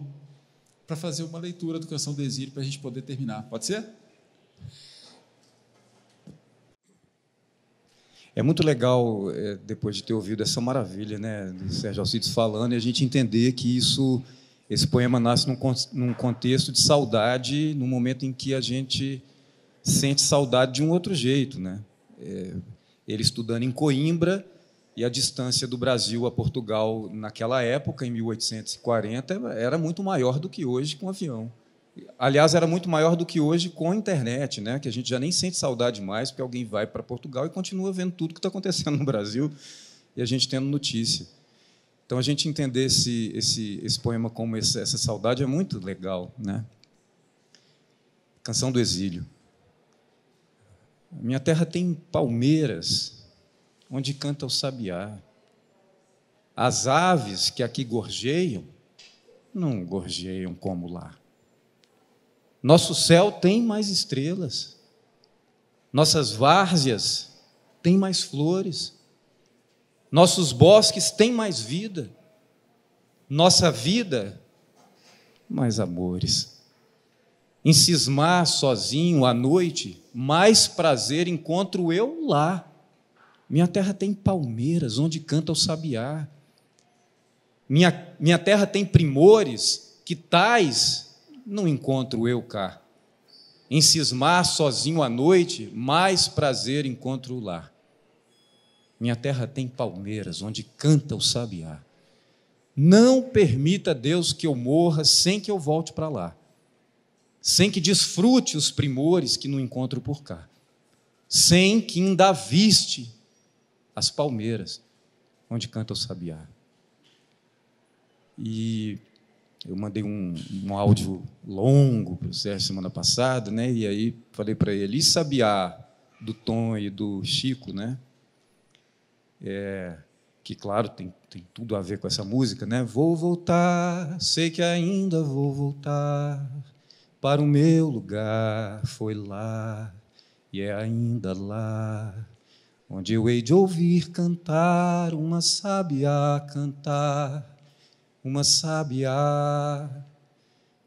para fazer uma leitura do Canção do Exílio para a gente poder terminar. Pode ser? É muito legal, depois de ter ouvido essa maravilha, né, do Sérgio Alcides falando, e a gente entender que esse poema nasce num contexto de saudade, num momento em que a gente sente saudade de um outro jeito, né? Ele estudando em Coimbra, e a distância do Brasil a Portugal, naquela época, em 1840, era muito maior do que hoje com avião. Aliás, era muito maior do que hoje com a internet, né? Que a gente já nem sente saudade mais, porque alguém vai para Portugal e continua vendo tudo que está acontecendo no Brasil e a gente tendo notícia. Então, a gente entender esse poema como essa saudade é muito legal, né? Canção do Exílio. Minha terra tem palmeiras, onde canta o sabiá. As aves que aqui gorjeiam, não gorjeiam como lá. Nosso céu tem mais estrelas, nossas várzeas têm mais flores, nossos bosques têm mais vida, nossa vida, mais amores. Em cismar sozinho à noite, mais prazer encontro eu lá. Minha terra tem palmeiras, onde canta o sabiá. Minha terra tem primores, que tais não encontro eu cá. Em cismar sozinho à noite, mais prazer encontro lá. Minha terra tem palmeiras, onde canta o sabiá. Não permita, Deus, que eu morra sem que eu volte para lá, sem que desfrute os primores que não encontro por cá, sem que ainda viste as palmeiras, onde canta o sabiá. E eu mandei um áudio longo para o Sérgio semana passada, né? E aí falei para ele, e sabiá do Tom e do Chico, né? Que, claro, tem tudo a ver com essa música, né? Vou voltar, sei que ainda vou voltar para o meu lugar, foi lá e é ainda lá, onde eu hei de ouvir cantar uma sabiá cantar, uma sabiá.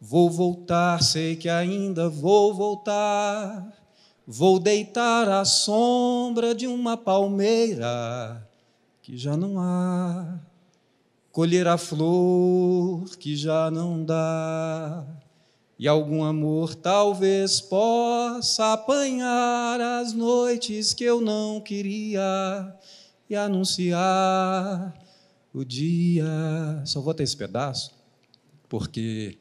Vou voltar, sei que ainda vou voltar, vou deitar à sombra de uma palmeira que já não há, colher a flor que já não dá, e algum amor talvez possa apanhar as noites que eu não queria e anunciar o dia. Só vou até esse pedaço, porque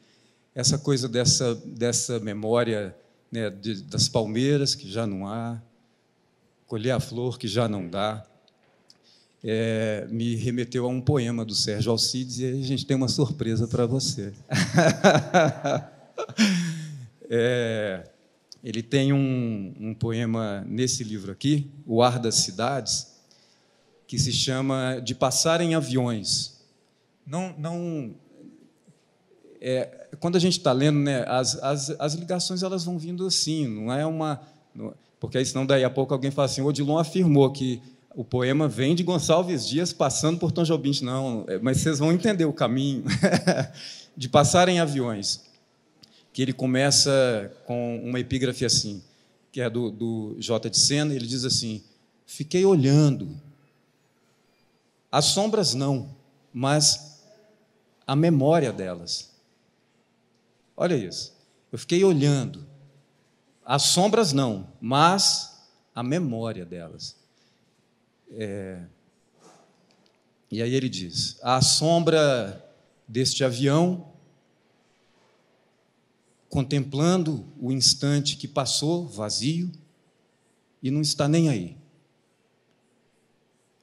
essa coisa dessa memória, né, das palmeiras que já não há, colher a flor que já não dá, me remeteu a um poema do Sérgio Alcides, e aí a gente tem uma surpresa para você. Ele tem um poema nesse livro aqui, O Ar das Cidades, que se chama De Passar em Aviões. Quando a gente está lendo, né, as ligações elas vão vindo assim, não é uma... Porque aí, senão, daí a pouco alguém fala assim, o Odilon afirmou que o poema vem de Gonçalves Dias passando por Tom Jobim. Não, mas vocês vão entender o caminho. De Passar em Aviões, que ele começa com uma epígrafe assim, que é do J. de Sena. Ele diz assim, fiquei olhando, as sombras não, mas a memória delas. Olha isso. Eu fiquei olhando, as sombras não, mas a memória delas. E aí ele diz: à sombra deste avião, contemplando o instante que passou, vazio, e não está nem aí.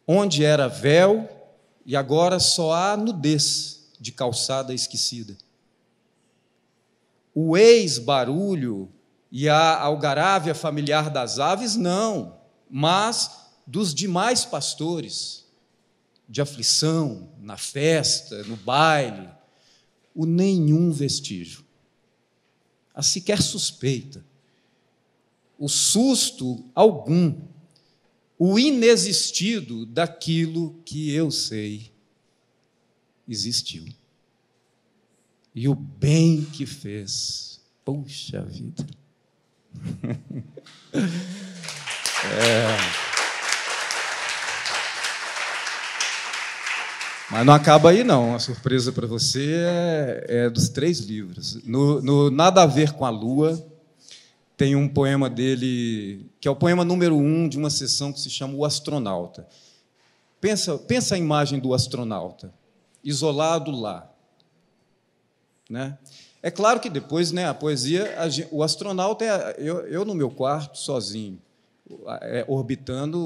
Onde era véu, e agora só há nudez de calçada esquecida. O ex-barulho e a algarávia familiar das aves, não, mas dos demais pastores, de aflição, na festa, no baile, o nenhum vestígio, a sequer suspeita, o susto algum, o inexistido daquilo que eu sei existiu. E o bem que fez, puxa vida. Mas não acaba aí, não. A surpresa para você é dos 3 livros. No Nada a Ver com a Lua, tem um poema dele, que é o poema número 1 de uma sessão que se chama O Astronauta. Pensa a imagem do astronauta, isolado lá. Né? É claro que depois, né, a poesia, o astronauta eu no meu quarto, sozinho, orbitando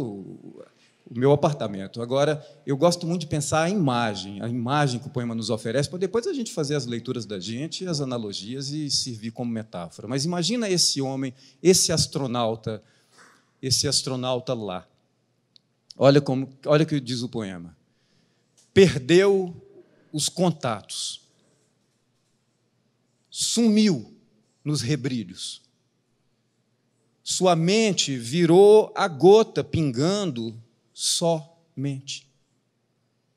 o meu apartamento. Agora, eu gosto muito de pensar a imagem que o poema nos oferece, para depois a gente fazer as leituras da gente, as analogias e servir como metáfora. Mas imagina esse homem, esse astronauta lá. Olha o que diz o poema. Perdeu os contatos. Sumiu nos rebrilhos. Sua mente virou a gota pingando somente.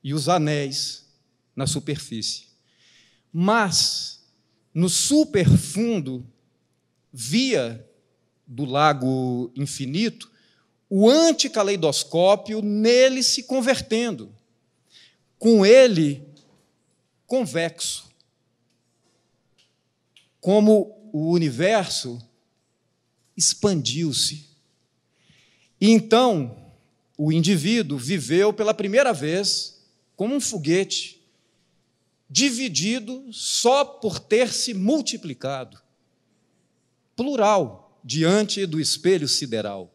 E os anéis na superfície. Mas, no superfundo, via do lago infinito, o anticaleidoscópio nele se convertendo. Com ele, convexo. Como o universo expandiu-se. E então, o indivíduo viveu pela primeira vez como um foguete, dividido só por ter se multiplicado, plural, diante do espelho sideral.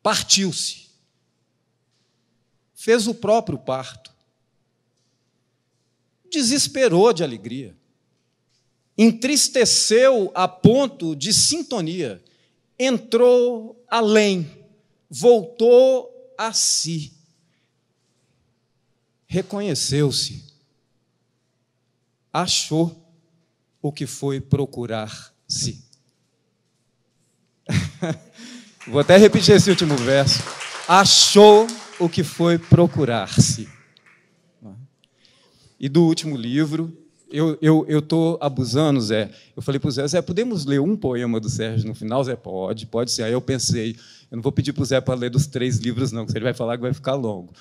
Partiu-se, fez o próprio parto, desesperou de alegria, entristeceu a ponto de sintonia, entrou além, voltou a si, reconheceu-se, achou o que foi procurar-se. Vou até repetir esse último verso. Achou o que foi procurar-se. E do último livro, eu estou abusando, Zé. Eu falei para o Zé, podemos ler um poema do Sérgio no final? Zé, pode ser. Aí eu pensei, eu não vou pedir para o Zé para ler dos 3 livros, não, porque ele vai falar que vai ficar longo.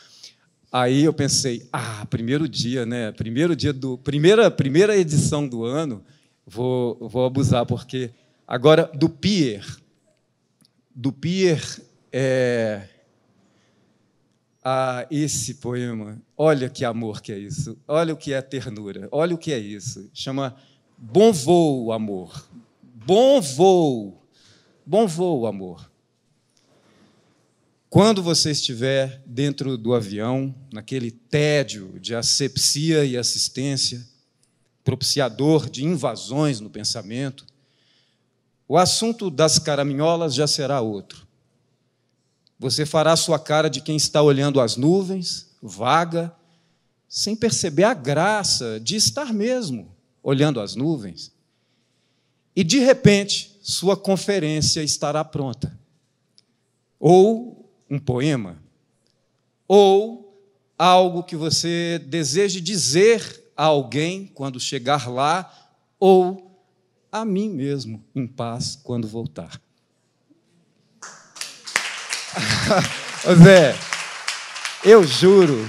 Aí eu pensei, primeiro dia, né? Primeira edição do ano, vou abusar, porque agora do Pierre esse poema, olha que amor que é isso, olha o que é ternura, olha o que é isso, chama Bom Voo, Amor. Bom voo, amor. Quando você estiver dentro do avião, naquele tédio de asepsia e assistência, propiciador de invasões no pensamento, o assunto das caraminholas já será outro. Você fará sua cara de quem está olhando as nuvens, vaga, sem perceber a graça de estar mesmo olhando as nuvens. E, de repente, sua conferência estará pronta. Ou um poema, ou algo que você deseje dizer a alguém quando chegar lá, ou a mim mesmo, em paz, quando voltar. Zé, eu juro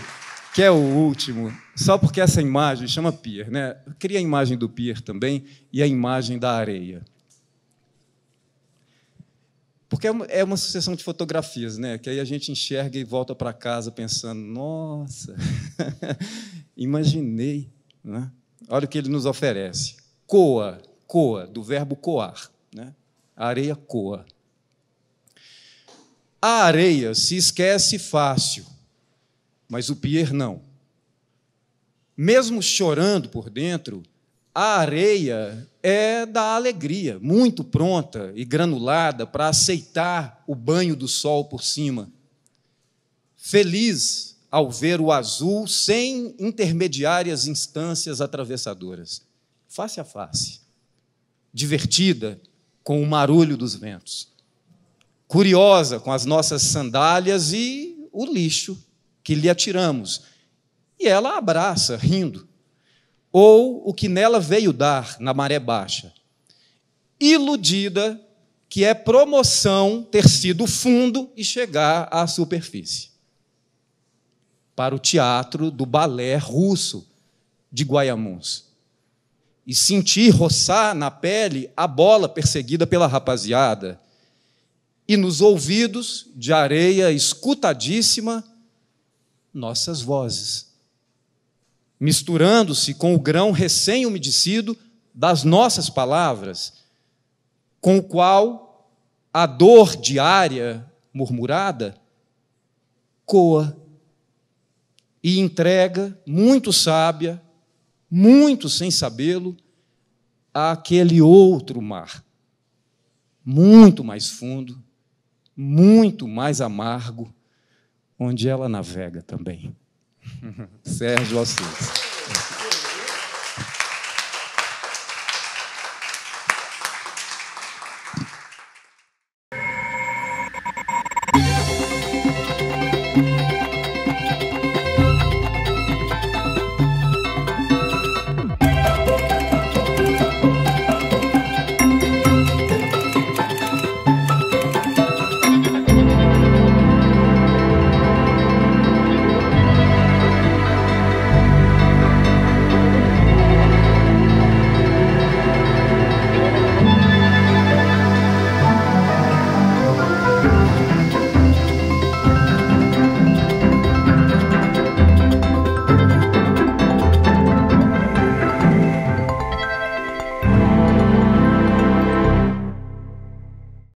que é o último, só porque essa imagem chama Pierre, né? Eu queria a imagem do Pierre também e a imagem da areia. Porque é uma sucessão de fotografias, né? Que aí a gente enxerga e volta para casa pensando, nossa, imaginei. Né? Olha o que ele nos oferece. Coa, do verbo coar. Né? A areia coa. A areia se esquece fácil, mas o Pierre não. Mesmo chorando por dentro, a areia é da alegria, muito pronta e granulada para aceitar o banho do sol por cima. Feliz ao ver o azul sem intermediárias instâncias atravessadoras, face a face, divertida com o marulho dos ventos, curiosa com as nossas sandálias e o lixo que lhe atiramos, e ela abraça, rindo, ou o que nela veio dar na maré baixa, iludida que é promoção ter sido fundo e chegar à superfície. Para o teatro do balé russo de Guaiamuns, e sentir roçar na pele a bola perseguida pela rapaziada, e nos ouvidos de areia escutadíssima, nossas vozes, misturando-se com o grão recém-umedecido das nossas palavras, com o qual a dor diária murmurada coa e entrega, muito sábia, muito sem sabê-lo, àquele outro mar, muito mais fundo, muito mais amargo, onde ela navega também. Sérgio Assis.